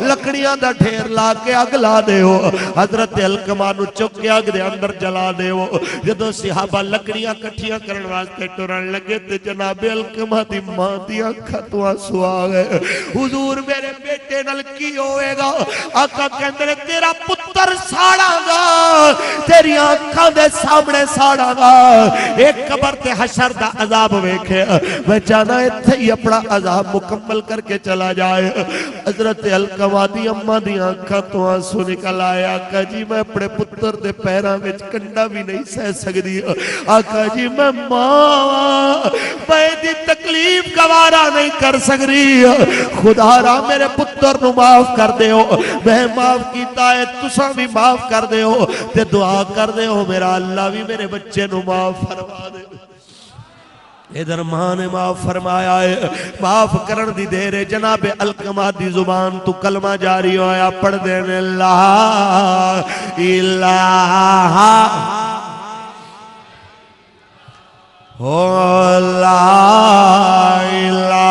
لکڑیاں دا ڈھیر لا کے اگ لا دے ہو. حضرت الکما نو چک کے اگ دے اندر جلا دے ہو. جدو صحابہ لکڑیاں کٹھیاں کرن واسطے ٹرن لگے تے جناب الکما دی ماں دی آنکھاں تو آنسو آ گئے. حضور میرے بیٹے نال کی ہوئے گا؟ آقا کہندے تیرا پتر ساڑا گا، تیری آنکھاں دے سامنے ساڑا گا. ایک قبر تے حشر دا عذاب ویکھے، میں چاہنا اتھے ہی اپنا عذاب مکمل کر کے چلا جائے. حضرت الکما دی اماں دی آنکھاں تو آنسو نکل آئے. آقا جی میں اپنے پتر دے پیراں وچ کنڈا بھی نہیں سہ سکدی. آقا جی میں ماں میں دی تکلیف گوارا نہیں کر سکدی. خدا را میرے پتر نو معاف کر دے ہو، میں معاف کیتا ہے تساں بھی معاف کر دے ہو تے دعا کر دے ہو میرا اللہ بھی میرے بچے نو معاف فرما دے. ادھر ماں نے معاف فرمایا ہے، معاف کرن دی دیر ہے. جناب الکما دی زبان تو کلمہ جاری ہویا پڑھ دینے لا الہ لا الہ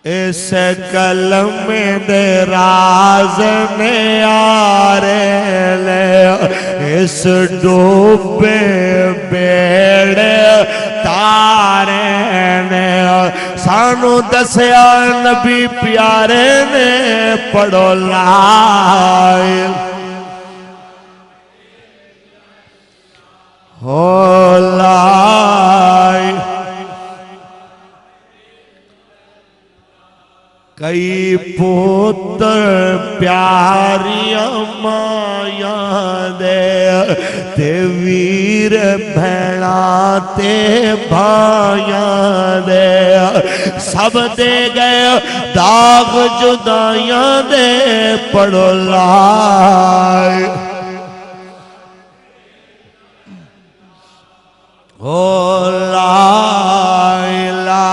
اس کلمے دے راز نیارے لے، اس ڈوبے بیڑے تا سانو دسیا نبی پیارے نے پڑھو لا کئی پوتر پیاریاں مایاں دے تے ویر بھیڑا تے بھائیاں دے سب دے گئے داغ جدائیاں دے پڑھو لائے لا الہ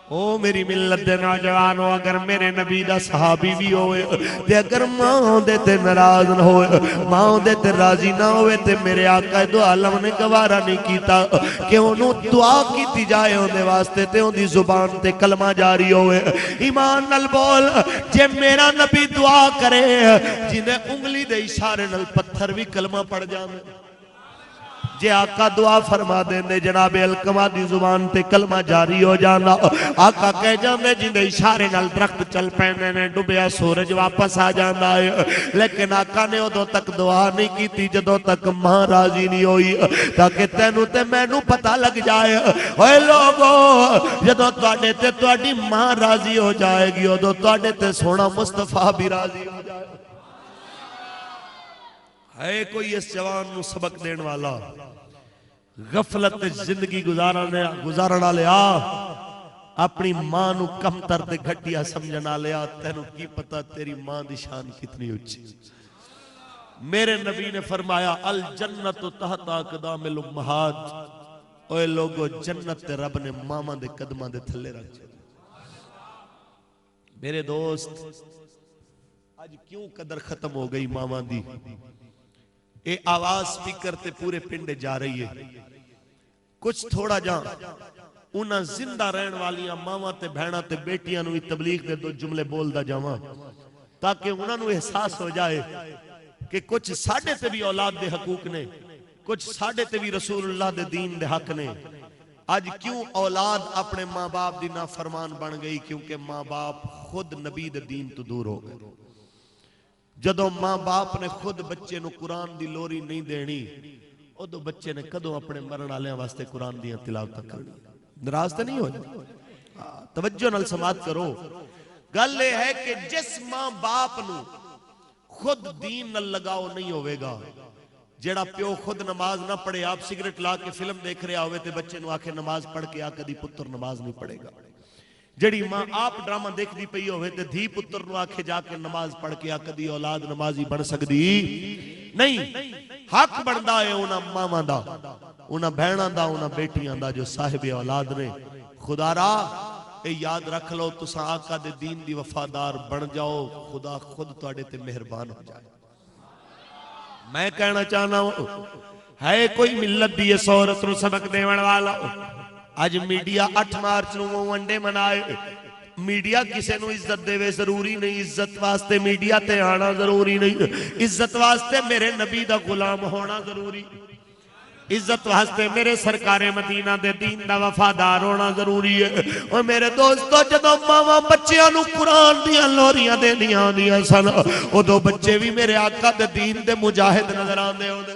او میری ملت دے نوجوانوں اگر میرے نبی دا صحابی بھی ہوئے تے اگر ماں دے تے ناراض نہ ہوئے ماں دے تے راضی نہ ہوئے تے میرے آقا دو عالم نے گوارا نہیں کیتا کہ انہوں دعا کیتی جائے ہونے واسطے تے ان دی زبان تے کلمہ جاری ہوئے ایمان نل بول جے میرا نبی دعا کرے جنہیں انگلی دے اشارے نل پتھر بھی کلمہ پڑ جانے جے آقا دعا فرما دیں جناب الکما دی زبان تے کلمہ جاری ہو جانا آقا کہہ جاندے جن دے اشارے نال درخت چل پینے نے ڈوبیا سورج واپس آ جانا ہے لیکن آقا نے ادو تک دعا نہیں کی تھی جدو تک ماں راضی نہیں ہوئی تاکہ تینوں تے مینوں پتہ لگ جائے اوے لوگو جدو تواڈے تے تواڈی ماں راضی ہو جائے گی ادو تواڈے تے سونا مصطفیٰ بھی راضی ہو جائے ہے کوئی اس جوان نو سبق دین والا غفلت زندگی گزارنا لیا اپنی ماں نو کم تر تے گھٹیا سمجھنا لیا تینوں کی پتہ تیری ماں دی شان کتنی اچھی میرے نبی نے فرمایا الجنت تحت اقدام الامہات اوے لوگو جنت تے رب نے ماما دے قدماں دے تھلے رکھ چھے میرے دوست آج کیوں قدر ختم ہو گئی ماما دی اے آواز سپیکر تے پورے پنڈے جا رہی ہے کچھ تھوڑا جان انہاں زندہ رہن والیاں ماما تے بہنا تے بیٹیاں نوی تبلیغ دے دو جملے بول دا جاواں تاکہ انہاں نو احساس ہو جائے کہ کچھ ساڑھے تے بھی اولاد دے حقوق نے کچھ ساڑھے تے بھی رسول اللہ دے دین دے حق نے آج کیوں اولاد اپنے ماں باپ دی نافرمان بن گئی کیونکہ ماں باپ خود نبی دے دین تو دور ہو گئے جدو ماں باپ نے خود بچے نو قرآن دی لوری نہیں دینی ادو بچے نے کدو اپنے مرن آلیاں واسطے قرآن دیاں تلاوت کرنی ناراض تے نہیں ہو جائے توجہ نال سماعت کرو گل یہ ہے کہ جس ماں باپ نو خود دین نال لگاؤ نہیں ہوئے گا جیڑا پیو خود نماز نہ پڑھے آپ سگریٹ لا کے فلم دیکھ رہے ہوئے تے بچے نو آکھے نماز پڑھ کے آکھے پتر نماز نہیں پڑھے گا جڑی ماں آپ ڈرامہ دیکھ دی پئی ہوئے تے دھی پتر نو آکھے جا کے نماز پڑھ کے کدی اولاد نمازی بن سکدی نہیں حق بندا ہے انہاں ماواں دا انہاں بہناں دا انہاں بیٹیاں دا جو صاحب اولاد نے خدا را اے یاد رکھ لو تساں آقا دے دین دی وفادار بن جاؤ خدا خود تواڈے تے مہربان ہو جائے میں کہنا چاہنا ہوں ہے کوئی ملت دی اس عورت نو سبق دیون والا آج میڈیا 8 مارچ نو ونڈے منائے میڈیا کسے نو عزت دے وے ضروری نہیں عزت واسطے میڈیا تے آنا ضروری نہیں عزت واسطے میرے نبی دا غلام ہونا ضروری عزت واسطے میرے سرکار مدینہ دے دین دا وفادار ہونا ضروری ہے اور میرے دوستو جدو ماما بچیاں نو قرآن دیاں لوریاں دے دیاں سن او دو بچے بھی میرے آقا دے دین دے مجاہد نظر آن دے ہو دے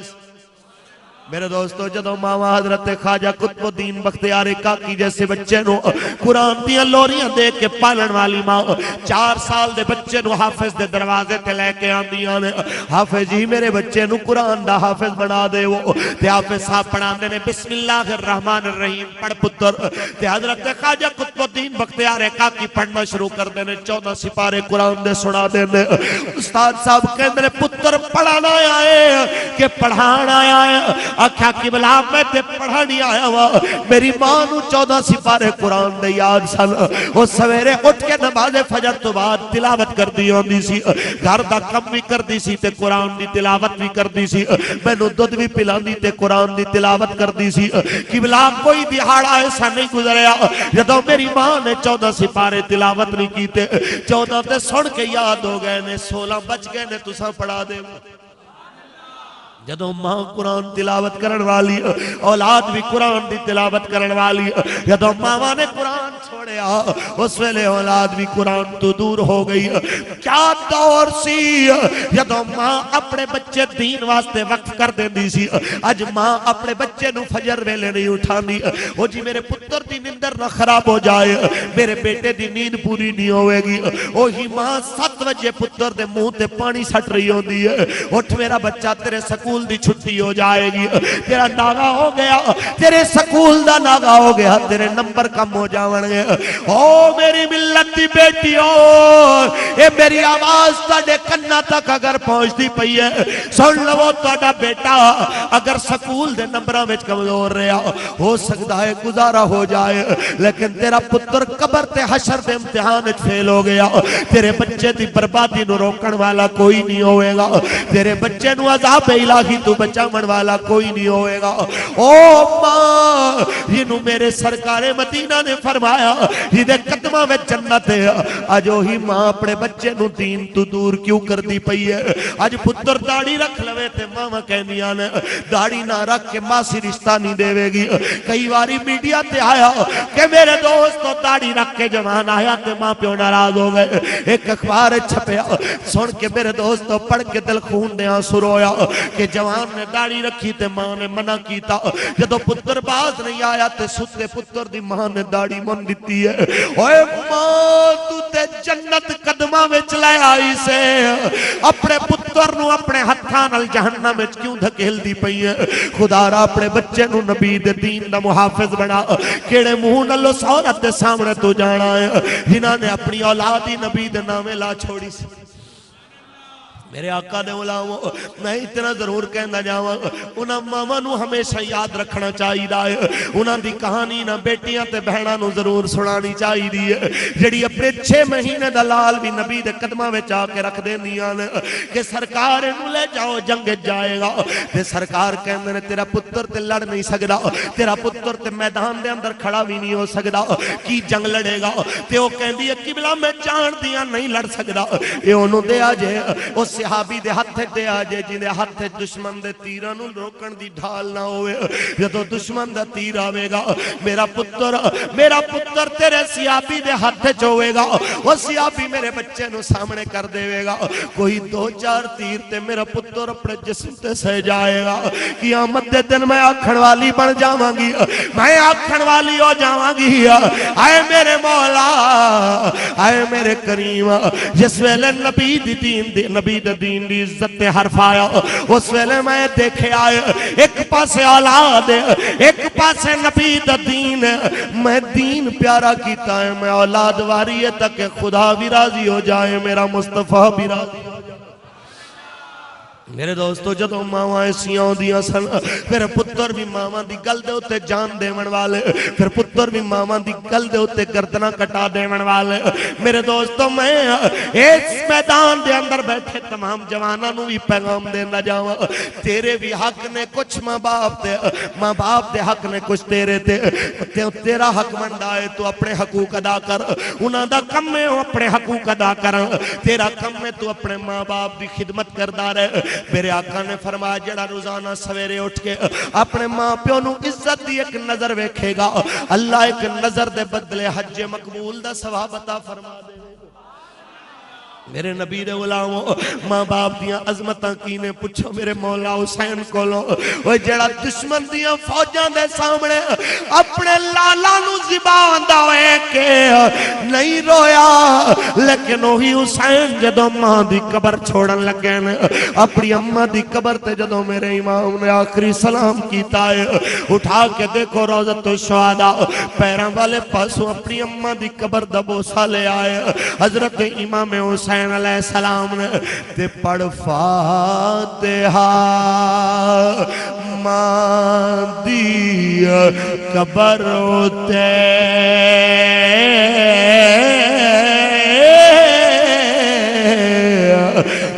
میرے دوستو جدو ماما حضرت خواجہ قطب الدین بختیار کاکی جیسے بچے نو قرآن دیاں لوریاں دے کے پالن والی ماں 4 سال دے بچے نو حافظ دے دروازے تے لے کے آندیاں نے حافظ جی میرے بچے نو قرآن دا حافظ بنا دے وہ تے حافظ صاحب پڑھا دے نے بسم اللہ الرحمن الرحیم پڑھ پتر تے حضرت خواجہ قطب الدین بختیار کاکی پڑھنا شروع کر دے نے 14 سپارے قرآن دے سنا دے نے استاد صاحب کہندے نے پتر پڑھانا آئے کہ پڑھانا آئے آکھا قبلہ میں تے پڑھانی آیا ہوا میری ماں نو 14 سپارے قرآن دے یاد سن وہ سویرے اٹھ کے نماز فجر تو بعد تلاوت کر دی ہوندی سی گھر دا کم بھی کر دی سی تے قرآن دی تلاوت بھی کر دی سی میں نو دودھ بھی پلان دی تے قرآن دی تلاوت کر دی سی قبلہ کوئی دہاڑا ایسا نہیں گزریا جدو میری ماں نے 14 سپارے تلاوت نہیں کیتے 14 تے سن کے یاد ہو گئے نے 16 بچ گئے نے تساں پڑھا دے جدوں ماں قرآن تلاوت کرن والی اولاد بھی قرآن دی تلاوت کرن والی جدوں ماں نے قرآن چھوڑیا اس ویلے اولاد بھی قرآن تو دور ہو گئی کیا دور سی جدوں ماں اپنے بچے دین واسطے وقف کر دیندی سی اج ماں اپنے بچے نو فجر ویلے نہیں اٹھاندی او جی میرے پتر دی نیندر نہ خراب ہو جائے میرے بیٹے دی نیند پوری نہیں ہوئے گی اوہی ماں 7 بجے پتر دے منہ تے پانی سٹ رہی ہوندی ہے اٹھ میرا بچہ تیرے سکول دی چھٹی ہو جائے گی تیرا ناغا ہو گیا تیرے سکول دا ناغا ہو گیا تیرے نمبر کم ہو جاون گے او میری ملت دی بیٹیوں اے میری آواز تاڑے کنہ تک اگر پہنچ دی پئی ہے سن لو تاڑا بیٹا اگر سکول دے نمبرہ میں کمزور رہا ہو سکتا ہے گزارا ہو جائے لیکن تیرا پتر قبر تے حشر دے امتحان فیل ہو گیا تیرے بچے دی بربادی نو روکن والا کوئی نہیں ہوئے گا تیرے بچے نو عذاب الہی تو بچاون والا کوئی نہیں ہوئے گا او ماں جنہوں میرے سرکار مدینہ نے فرمایا جدے قدمہ میں جنت ہے آج وہی ماں اپنے بچے نو دین تو دور کیوں کر دی پئی ہے آج پتر داڑی رکھ لوے تے ماما کہنیاں نے داڑی نہ رکھ کے ماں سی رشتہ نہیں دے وے گی کئی واری میڈیا تے آیا کہ میرے دوستو داڑی رکھ کے جوان آیا تے ماں پیو ناراض ہو گئے ایک اخبار چھپیا سن کے میرے دوستو پڑھ کے دل خون دے آنسو رویا کہ جوان نے داڑی رکھی تے ماں نے منع کیتا جدو پتر باز نہیں آیا تے ستے پتر دی ماں نے داڑی من دیتی ہے اوے ماں تو تے جنت قدمہ میں چلائے آئی سے اپنے پتر نو اپنے ہتھاں نال جہنم میں کیوں دھکیل دی پئی ہے خدا را اپنے بچے نو نبی دے دین دا محافظ بنا کیڑے منہ نال اس عورت دے سامنے تو جانا ہے جنہاں نے اپنی اولادی نبی دے نامے لا چھوڑی سی میرے آقا دے علاموں میں اتنا ضرور کہنا جاواں انہاں ماما نو ہمیشہ یاد رکھنا چاہی دا ہے انہاں دی کہانی نہ بیٹیاں تے بہناں نو ضرور سنانی چاہی دی ہے جڑی اپنے 6 مہینے دا لال بھی نبی دے قدمہ میں چاہ کے رکھ دیں دیاں نے کہ سرکار نو لے جاؤ جنگ جائے گا تے سرکار کہندے نے تیرا پتر تے لڑ نہیں سکدا تیرا پتر تے میدان دے اندر کھڑا بھی نہیں ہو سکدا کی جنگ لڑے گا تے وہ کہندی ہے قبلہ میں جان دیاں نہیں لڑ سکدا اے انہوں دے آجے اس صحابی دے ہتھے دے آجے جنہیں ہتھے دشمن دے تیرانو روکن دی ڈھال نہ ہوئے جدو دشمن دا تیر آوے گا میرا پتر تیرے صحابی دے ہتھے چوئے گا وہ صحابی میرے بچے نو سامنے کر دے گا کوئی 2-4 تیر تے میرا پتر اپنے جسم تے سہ جائے گا قیامت دے دن میں آکھن والی بن جاواں گی میں آکھن والی ہو جاواں گی آئے میرے مولا آئے میرے کریم جس ویلے نبی دی دین دی نبی دین دی عزت تے حرف آیا اس ویلے میں دیکھے آئے ایک پاسے اولاد ایک پاسے نبی دا دین میں دین پیارا کیتا ہے میں اولاد واری ہے تک خدا بھی راضی ہو جائے میرا مصطفیٰ بھی راضی ہو جائے میرے دوستو جدو ماما ایسی آدیاں سن پھر پتر بھی ماما دی گل دے ہوتے جان دیون والے پھر پتر بھی ماما دی گل دے ہوتے گردنا کٹا دیون والے میرے دوستو میں اس میدان دے اندر بیٹھے تمام جوانہ نو بھی پیغام دینا جاواں تیرے بھی حق نے کچھ ماں باپ دے حق نے کچھ تیرے تیرا حق منڈا ہے تو اپنے حقوق ادا کر انہاں دا کم میں اپنے حقوق ادا کر تیرا کم میں تو اپنے ماں باپ دی خدمت کردہ رہے میرے آقا نے فرمایا جڑا روزانہ سویرے اٹھ کے اپنے ماں پیو نو عزت دی ایک نظر ویکھے گا اللہ ایک نظر دے بدلے حج مقبول دا ثواب عطا فرما دے میرے نبی دے غلاموں ماں باپ دیاں عظمتاں کینے پوچھو میرے مولا حسین کولو وہ جڑا دشمن دیاں فوجاں دے سامنے اپنے لالا نو زبان داوے کے نہیں رویا لیکن وہی حسین جدو ماں دی قبر چھوڑن لگے نے اپنی اماں دی قبر تے جدو میرے امام نے آخری سلام کیتا ہے اٹھا کے دیکھو روضۃ الشہداء پیراں والے پاسوں اپنی اماں دی قبر دا بوسہ لے آئے حضرت امام حسین علیہ السلام نے تے پڑھ فاتحہ ماں دی قبر تے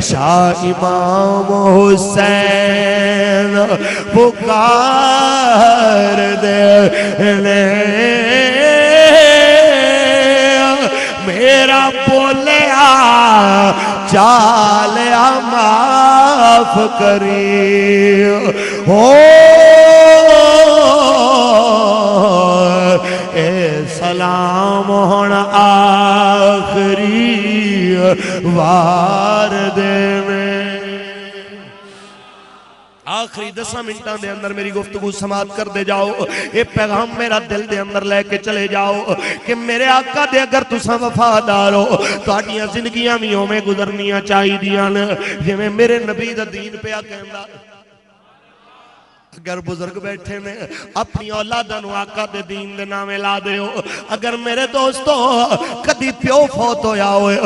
شاہ امام حسین پکار دے میرا بولیا چالیا ماں معاف کری ہو اے سلام ہونا آخری وار دے میں آخری 10 منٹاں دے اندر میری گفتگو سماعت کر دے جاؤ یہ پیغام میرا دل دے اندر لے کے چلے جاؤ کہ میرے آقا دے اگر تساں وفادار ہو تہاڈیاں زندگیاں بھی اوویں گزرنیاں چاہیدیاں جویں میرے نبی دا دین پیا کہندا اگر بزرگ بیٹھے نے اپنی اولاداں نو آقا دے دین دے نامے لا دیو اگر میرے دوستو کدی پیو فوت ہویا ہوئے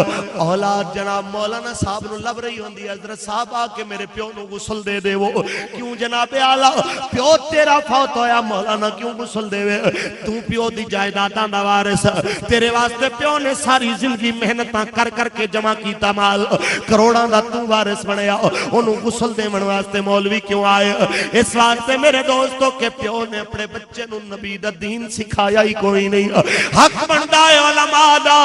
اولاد جناب مولانا صاحب نو لب رہی ہوندی حضرت صاحب آ کے میرے پیو نو غسل دے دے وہ کیوں جناب اعلیٰ پیو تیرا فوت ہویا مولانا کیوں غسل دے وے تو پیو دی جائیداداں دا وارث تیرے واسطے پیو نے ساری زندگی محنتاں کر کر کے جمع کیتا مال کروڑاں دا تو وارث بنیا انہوں غسل دے من واسطے مولوی کیوں آئے اس واسطے میرے دوستوں کے پیو نے اپنے بچے نو نبی دا دین سکھایا ہی کوئی نہیں حق بندہ ہے علماء دا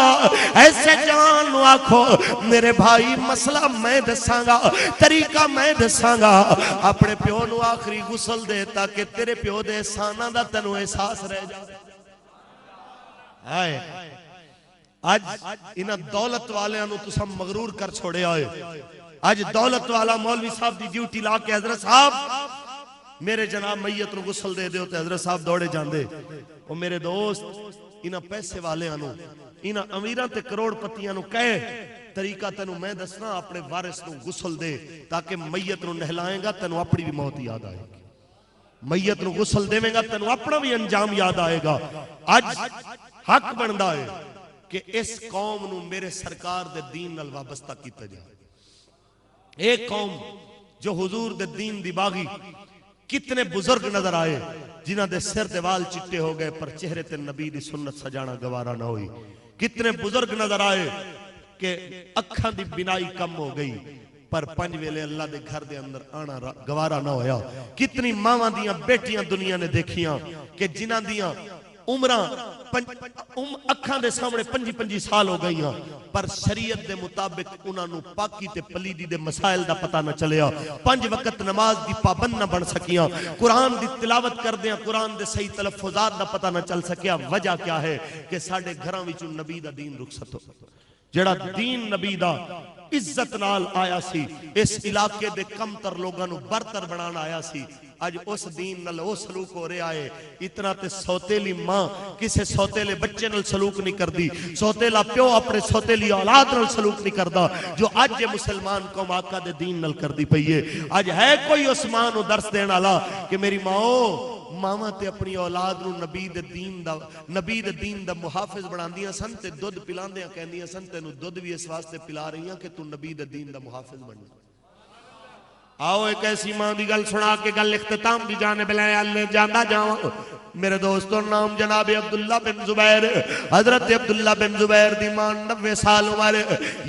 ایسے جان نو آکھو میرے بھائی مسئلہ میں دساں گا طریقہ میں دساں گا اپنے پیو نو آخری غسل دے تاکہ تیرے پیو دے احساناں دا تنو احساس رہ جا آئے آج انہاں دولت والے انہوں تو سب مغرور کر چھوڑے آئے آج دولت والا مولوی صاحب دی ڈیوٹی لا کے حضرت صاحب میرے جناب میت نو غسل دے دے ہوتے حضرت صاحب دوڑے جان دے اور میرے دوست انہاں پیسے والے انہوں انہاں امیران تے کروڑ پتیاں نو کہے طریقہ تنو میں دسنا اپنے وارث نو غسل دے تاکہ میت نو نہلائیں گا تنو اپنی بھی موت یاد آئے گی میت نو غسل دے میں گا تنو اپنا بھی انجام یاد آئے گا آج حق بندہ ہے کہ اس قوم نو میرے سرکار دے دین نال وابستہ کیتا جائے ایک قوم جو حضور دے دین دی باغی کتنے بزرگ نظر آئے جنہ دے سر دے وال چٹے ہو گئے پر چہرے تے نبی دی سنت سجانا گوارا نہ ہوئی کتنے بزرگ نظر آئے کہ اکھاں دی بینائی کم ہو گئی پر 5 ویلے اللہ دے گھر دے اندر آنا گوارا نہ ہویا کتنی ماواں دیاں بیٹیاں دنیا نے دیکھیاں کہ جنہ دیاں عمرہ اکھاں دے سامنے 5 سال ہو گئی ہیں پر شریعت دے مطابق انہاں نو پاکی تے پلیدی دے مسائل دا پتہ نہ چلیا 5 وقت نماز دی پابند نہ بن سکیاں قرآن دی تلاوت کر دیاں قرآن دے صحیح تلفظات دا پتہ نہ چل سکیا وجہ کیا ہے کہ ساڑھے گھراں وچوں نبی دا دین رخصت ہو جڑا دین نبی دا عزت نال آیا سی اس علاقے دے کم تر لوگاں نو برتر بنانا آیا سی آج اس دین نال وہ سلوک ہو رہے آئے اتنا تے سوتیلی ماں کسے سوتیلے بچے نال سلوک نہیں کر دی سوتیلا پیو اپنے سوتیلی اولاد نال سلوک نہیں کر دا جو آج یہ مسلمان قوم آقا دے دین نال کر دی پئیے آج ہے کوئی عثمان و درس دینا اللہ کہ میری ماما تے اپنی اولاد نو نبی دے دین دا محافظ بنا دیاں سن تے دودھ پلان دیاں کہن دیاں سن تے نو دودھ بھی اس واسطے پلا رہی ہیں کہ تو نبی دے دین دا محافظ بن آؤ ایک ایسی ماں دی گل سنا کے گل اختتام دی جانب لے اللہ جاندہ جاؤں میرے دوستوں نام جناب عبداللہ بن زبیر حضرت عبداللہ بن زبیر دی ماں 90 سال عمر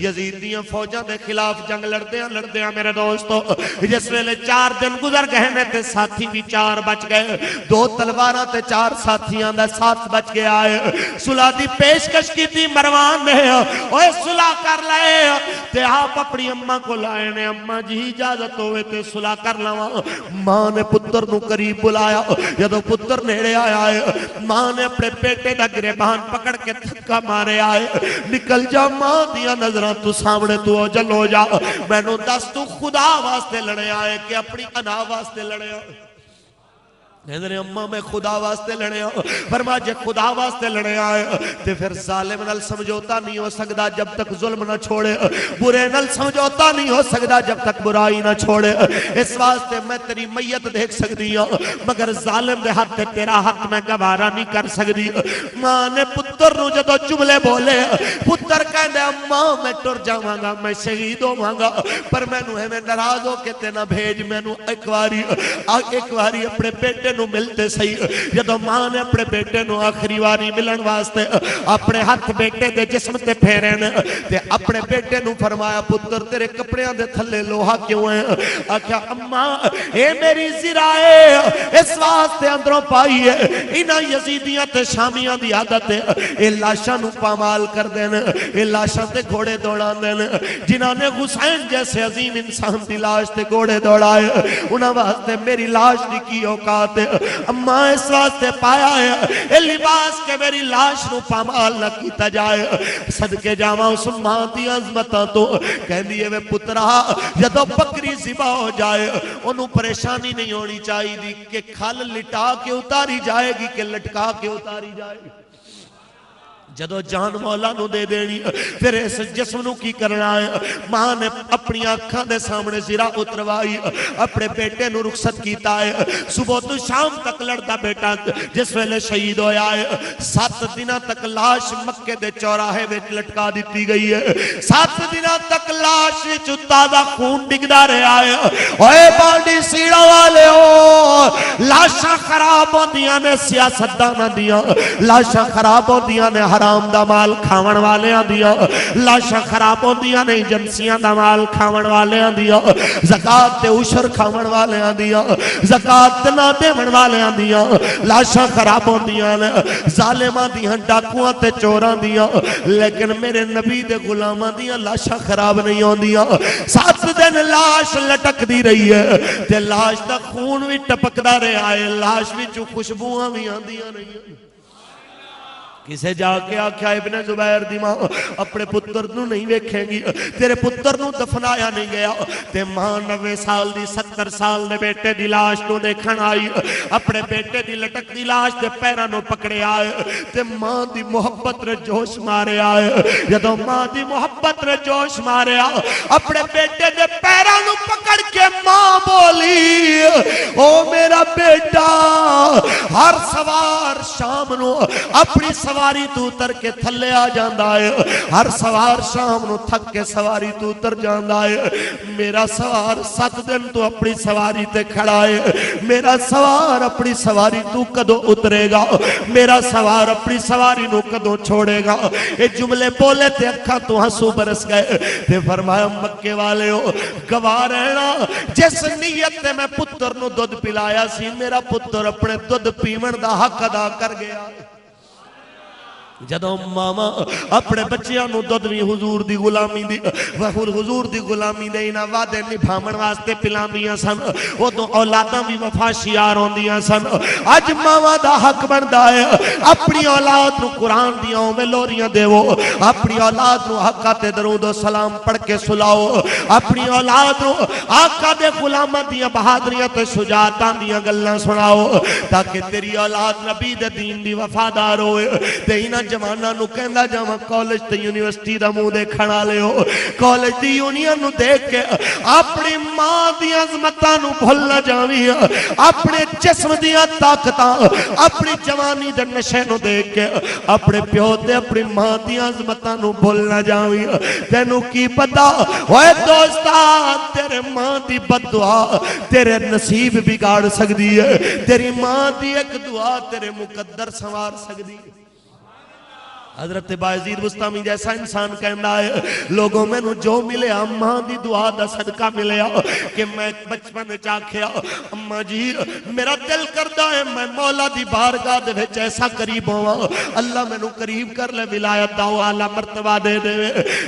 یزید دیاں فوجاں دے خلاف جنگ لڑدیاں میرے دوستوں جس ویلے 4 دن گزر گئے میں تے ساتھی بھی 4 بچ گئے 2 تلواراں تے 4 ساتھیاں دا 7 بچ گیا ہے صلح دی پیشکش کی تھی مروان نے اوے صلح کر لائے تے آپ اپنی اماں کو لائے نے اماں جی اجازت ہوئے تے صلح کر لواں ماں نے پتر نو قریب بلایا جدو پتر نیڑے آیا ہے ماں نے اپنے بیٹے دا گریبان پکڑ کے تھکا مارے آئے نکل جا ماں دیا نظران تو سامنے تو اوجل ہو جا میں نو دس تو خدا واسطے لڑے آئے کہ اپنی انا واسطے لڑے آئے حضرت اممہ میں خدا واسطے لڑے ہو فرما جے خدا واسطے لڑے آئے تے پھر ظالم نال سمجھوتا نہیں ہو سکتا جب تک ظلم نہ چھوڑے برے نال سمجھوتا نہیں ہو سکتا جب تک برائی نہ چھوڑے اس واسطے میں تیری میت دیکھ سکتی ہوں مگر ظالم دے ہاتھ تیرا حق میں گوارا نہیں کر سکتی ماں نے پتر نو جدو جملے بولے پتر کہنے اممہ میں ٹر جاواں گا میں شہید ہوواں گا پر میں نو ہے میں ناراض ہو کے تے نہ بھیج میں نو ایک واری اپنے بیٹے نو ملتے سی جدو ماں نے اپنے بیٹے نو آخری واری ملن واسطے اپنے ہاتھ بیٹے دے جسم تے پھیرے نے تے اپنے بیٹے نو فرمایا پتر تیرے کپڑیاں دے تھلے لوہا کیوں ہے آکھیا اماں اے میری زرائے اس واسطے اندروں پائی ہے انہاں یزیدیاں تے شامیاں دی عادت ہے اے لاشاں نو پامال کر دین اے لاشاں تے گھوڑے دوڑا دین جنہاں نے حسین جیسے عظیم انسان دی لاش تے گھوڑے دوڑائے انہاں واسطے میری لاش دی کی اوقات ہے اماں اس واسطے پایا ہے اے لباس کے میری لاش نو پامال نہ کیتا جائے صدقے جاواں اس ماں دی عظمتاں تو کہندی ہے وے پترا جدوں بکری ذبح ہو جائے انہوں پریشانی نہیں ہونی چاہیے دی کہ کھل لٹا کے اتاری جائے گی کہ لٹکا کے اتاری جائے گی جدو جان مولا نو دے دینی پھر اس جسم نو کی کرنا ہے ماں نے اپنی آنکھاں دے سامنے زرا اتروائی اپنے بیٹے نو رخصت کیتا ہے صبح تو شام تک لڑتا بیٹا جس ویلے شہید ہویا ہے 7 دنوں تک لاش مکے دے چوراہے وچ لٹکا دیتی گئی ہے 7 دنوں تک لاش وچ تازہ خون ڈگدا رہا ہے اوے بانڈی سیڑا والے ہو لاشاں خراب ہوندیاں نے سیاستداناں دیاں لاشاں خراب ہوندیاں نے حرام دا مال کھاون والیاں دیا لاشاں خراب ہوندیاں نہیں جنسیاں دا مال کھاون والیاں دیا زکاة تے عشر کھاون والیاں دیا زکاة نہ دیون والیاں دیا لاشاں خراب ہوندیاں نے ظالماں دیاں ڈاکواں تے چوراں دیا لیکن میرے نبی دے غلاماں دیاں لاشاں خراب نہیں ہوندیاں 7 دن لاش لٹک دی رہی ہے تے لاش دا خون بھی ٹپکدا رہا ہے لاش وچوں خوشبوواں بھی آندیاں نہیں ہیں کسے جا کے آکھیا ابن زبیر دی ماں اپنے پتر نو نہیں ویکھیں گی تیرے پتر نو دفنایا نہیں گیا تے ماں 90 سال دی 70 سال دے بیٹے دی لاش نو دیکھن آئی اپنے بیٹے دی لٹک دی لاش دے پیراں نو پکڑے آئے تے ماں دی محبت نے جوش مارے آئے جدوں ماں دی محبت نے جوش مارے آئے اپنے بیٹے دے پیراں نو پکڑ کے ماں بولی او میرا بیٹا ہر سوار شام نو اپنی سواری تو اتر کے تھلے آ جاندہ ہے ہر سوار شام نو تھک کے سواری تو اتر جاندہ ہے میرا سوار 7 دن تو اپنی سواری تے کھڑا ہے میرا سوار اپنی سواری تو کدو اترے گا میرا سوار اپنی سواری نو کدو چھوڑے گا اے جملے بولے تے اکھاں تو ہنسو برس گئے تے فرمایا مکے والے ہو گواہ رہنا جس نیت تے میں پتر نو دودھ پلایا سی میرا پتر اپنے دودھ پیمن دا حق ادا کر گیا جدوں ماما اپنے بچیاں نو دودھ حضور دی غلامی دی حضور دی غلامی دے انہاں وعدے نبھاون واسطے پلاندیاں سن اودوں اولاداں بھی وفاشیار ہوندیاں سن اج ماما دا حق بندا ہے اپنی اولاد نو قرآن دیاں اوویں لوریاں دیو اپنی اولاد نو حق تے درود و سلام پڑھ کے سلاؤ اپنی اولاد نو آقا دے غلاماں دیاں بہادریاں تے شجاعتاں دیاں گلاں سناؤ تاکہ تیری اولاد نبی دے دین دی وفادار ہوئے تے انہاں جوانہ نو کہندا جاواں کالج تے یونیورسٹی دا منہ دیکھن والے ہو کالج دی یونین نو دیکھ کے اپنی ماں دی عظمتاں نو بھول نہ جاویں اپنے جسم دیاں طاقتاں اپنی جوانی دے نشے نو دیکھ کے اپنے پیو تے اپنی ماں دی عظمتاں نو بھول نہ جاویں تینوں کی پتہ اوے دوستا تیرے ماں دی بد دعا تیرے نصیب بگاڑ سکدی ہے تیری ماں دی ایک دعا تیرے مقدر سنوار سکدی ہے حضرت باعزید بستامی جیسا انسان کہنا ہے لوگوں میں نو جو ملے اماں دی دعا دا صدقہ ملے کہ میں بچپن چاکھیا اماں جی میرا دل کردہ ہے میں مولا دی بارگاہ دے وچ ایسا قریب ہوا اللہ میں نو قریب کر لے ولایت دا اعلیٰ مرتبہ دے دے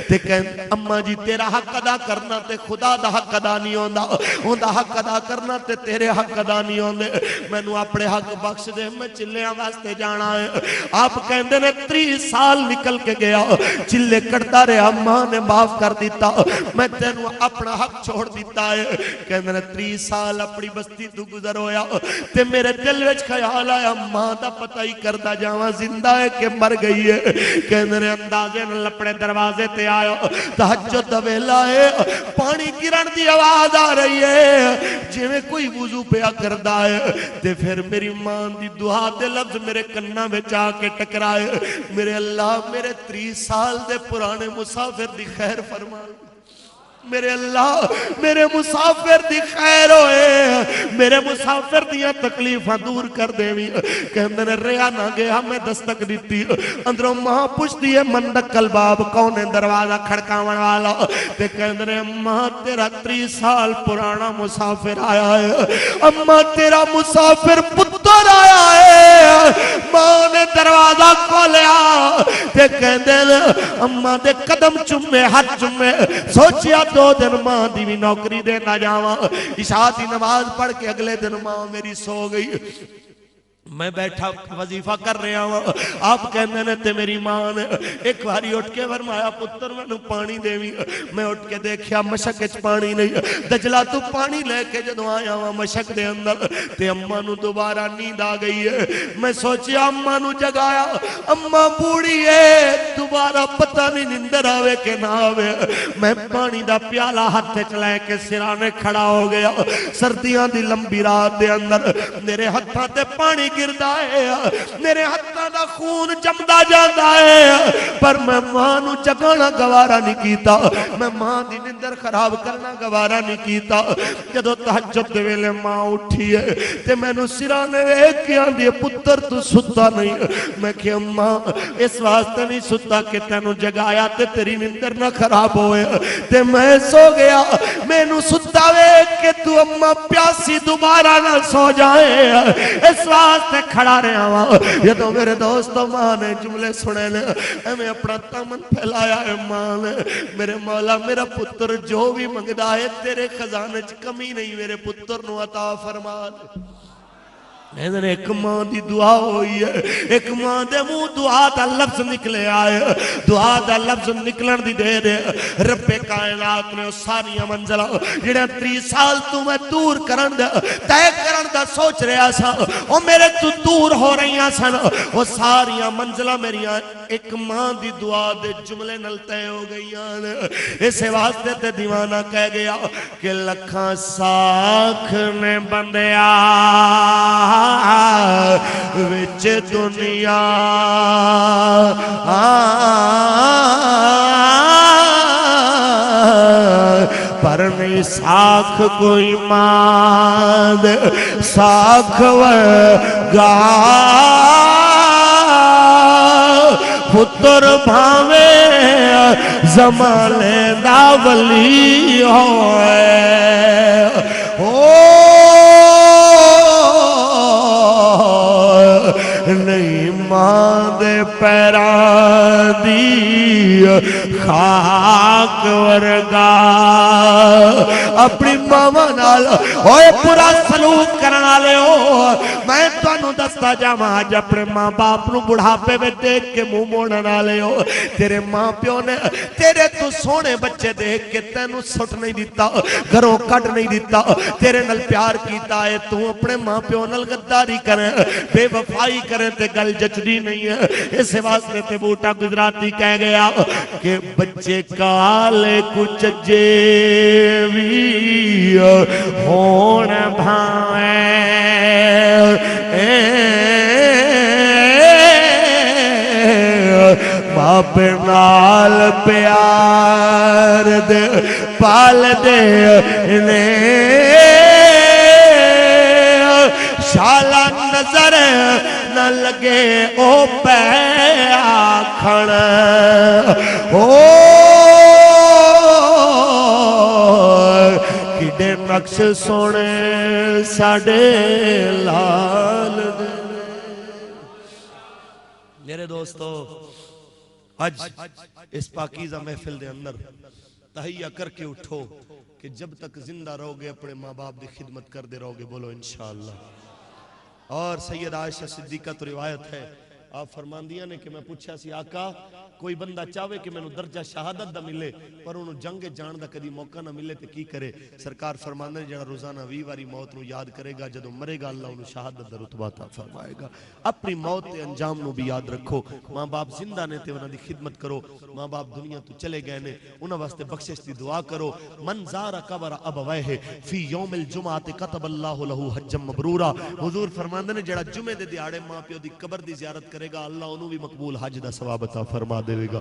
تے کہیں اماں جی تیرا حق ادا کرنا تے خدا دا حق ادا نہیں ہوندا اون دا حق ادا کرنا تے تیرے حق ادا نہیں ہوندے میں نو اپنے حق بخش دے میں چلیاں واسطے جانا ہے آپ کہندے نے 30 سال نکل کے گیا چلے کٹتا رہا ماں نے معاف کر دیتا میں تینوں اپنا حق چھوڑ دیتا ہے کہندے نے 30 سال اپنی بستی تو گزر ہویا تے میرے دل وچ خیال آیا ماں دا پتہ ہی کردا جاواں زندہ ہے کہ مر گئی ہے کہندے نے اندازے نال اپنے دروازے تے آیا تہجد دا ویلا ہے پانی گرن دی آواز آ رہی ہے جویں کوئی وضو پیا کردا ہے تے پھر میری ماں دی دعا دے لفظ میرے کنا وچ آ کے ٹکرائے میرے اللہ میرے 30 سال دے پرانے مسافر دی خیر فرما میرے اللہ میرے مسافر دی خیر ہوئے میرے مسافر دیا تکلیفاں دور کر دے بھی کہندے نے ریا نہ گیا میں دستک دیتی اندروں ماں پوچھتی ہے من ڈکل باب کون ہے دروازہ کھڑکاون والا تے کہندے نے ماں تیرا 30 سال پرانا مسافر آیا ہے اماں تیرا مسافر پتر آیا ہے ماں نے دروازہ کھولیا تے کہندے نے اماں دے قدم چومے ہاتھ چومے سوچیا 2 دن ماں دی بھی نوکری دے نہ جاواں عشاء دی نماز پڑھ کے اگلے دن ماں میری سو گئی میں بیٹھا وظیفہ کر رہا ہوں آپ کہنے نے تے میری ماں نے ایک باری اٹھ کے فرمایا پتر میں پانی دے میں اٹھ کے دیکھیا مشک اچ پانی نہیں دجلہ تو پانی لے کے جدو آیا ہوا مشک دے اندر تے اماں نو دوبارہ نیند آ گئی ہے میں سوچیا اماں نو جگایا اماں بوڑھی ہے دوبارہ پتہ نہیں نیندر آوے کہ نہ آوے میں پانی دا پیالہ ہاتھ چلائے کے سرانے کھڑا ہو گیا سردیاں دی لمبی رات دے اندر میرے ہتھاں تے پانی گردا ہے میرے ہتھاں دا خون جمدا جاندا ہے پر میں ماں نو جگانا گوارا نہیں کیتا میں ماں دی نیندر خراب کرنا گوارا نہیں کیتا جدو تہجد دے ویلے ماں اٹھی ہے تے مینوں سرانے ویکھ کے آندی پتر تو ستا نہیں میں کہ ماں اس واسطے نہیں ستا کہ تینوں جگایا تے تیری نیندر نہ خراب ہوئے تے میں سو گیا مینوں ستا ویکھ کے تو اماں پیاسی دوبارہ نہ سو جائے اس واسطے کھڑا رہا ہوا یہ تو میرے دوستوں ماں نے جملے سنے لے میں اپنا تامن پھیلایا ہے ماں نے میرے مولا میرا پتر جو بھی منگدا ہے تیرے خزانے چ کمی نہیں میرے پتر نو عطا فرما دے ایک ماں دی دعا ہوئی ہے ایک ماں دے منہ دعا دا لفظ نکلے آئے دعا دا لفظ نکلن دی دے دے رب کائنات نے ساریاں منزلہ جڑے 30 سال تو میں دور کرن دے تے کرن دا سوچ رہا سا او میرے تو دور ہو رہیاں سن وہ ساریاں منزلہ میریاں ایک ماں دی دعا دے جملے نل تے ہو گئیاں اسے واسطے تے دیوانہ کہہ گیا کہ لکھاں ساکھ نے بندیا وچ دنیا پر نہیں ساکھ کوئی ماند ساکھ ورگا پتر بھاوے زمانے دا ولی ہوئے نہیں ماں دے پیران دی خاک ورگا اپنی ماما نال اوے پورا سلوک کرنا لے ہو میں تانوں دستا جاواں اج اپنے ماں باپ نو بڑھاپے میں دیکھ کے منہ موڑنا لے ہو تیرے ماں پیو نے تیرے تو سونے بچے دیکھ کے تینوں سٹ نہیں دیتا گھروں کٹ نہیں دیتا تیرے نال پیار کیتا ہے تو اپنے ماں پیو نال غداری کرے بے وفائی کرے تے گل جچدی نہیں ہے اس واسطے تے بوٹا گجراتی کہہ گیا کہ بچے کالے کچھ جیوی ہون بھائیں باپ نال پیار دے پال دے شالا نظر نہ لگے او پہ آکھن کڈے نقش سونے ساڑے لال دے میرے دوستو آج اس پاکیزہ محفل دے اندر تہیہ کر کے اٹھو کہ جب تک زندہ رہو گے اپنے ماں باپ دی خدمت کر دے رہو گے بولو انشاءاللہ اور سید عائشہ صدیقہ تو روایت ہے آپ فرمان دیا نے کہ میں پوچھا سی آقا کوئی بندہ چاہے کہ میں درجہ شہادت دا ملے پر انہوں جنگ جان دا کدی موقع نہ ملے تے کی کرے سرکار فرمان نے جڑا روزانہ 20 واری موت نو یاد کرے گا جدو مرے گا اللہ انہوں شہادت دا رتبہ عطا فرمائے گا اپنی موت تے انجام نو بھی یاد رکھو ماں باپ زندہ نے تے انہاں دی خدمت کرو ماں باپ دنیا تو چلے گئے نے انہاں واسطے بخشش دی دعا کرو من زار قبر ابویہ فی یوم الجمعہ کتب اللہ لہ حجا مبرورا حضور فرماندے نے جڑا جمعے دے دیہاڑے ماں پیو دی قبر دی زیارت کرے کرے گا اللہ انہوں بھی مقبول حج دا ثواب عطا فرما دے گا.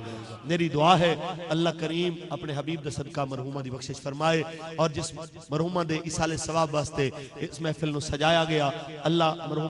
میری دعا ہے اللہ کریم اپنے حبیب دا صدقہ مرحومہ دی بخشش فرمائے اور جس مرحومہ دے ایصال ثواب واسطے اس محفل نو سجایا گیا اللہ مرحوم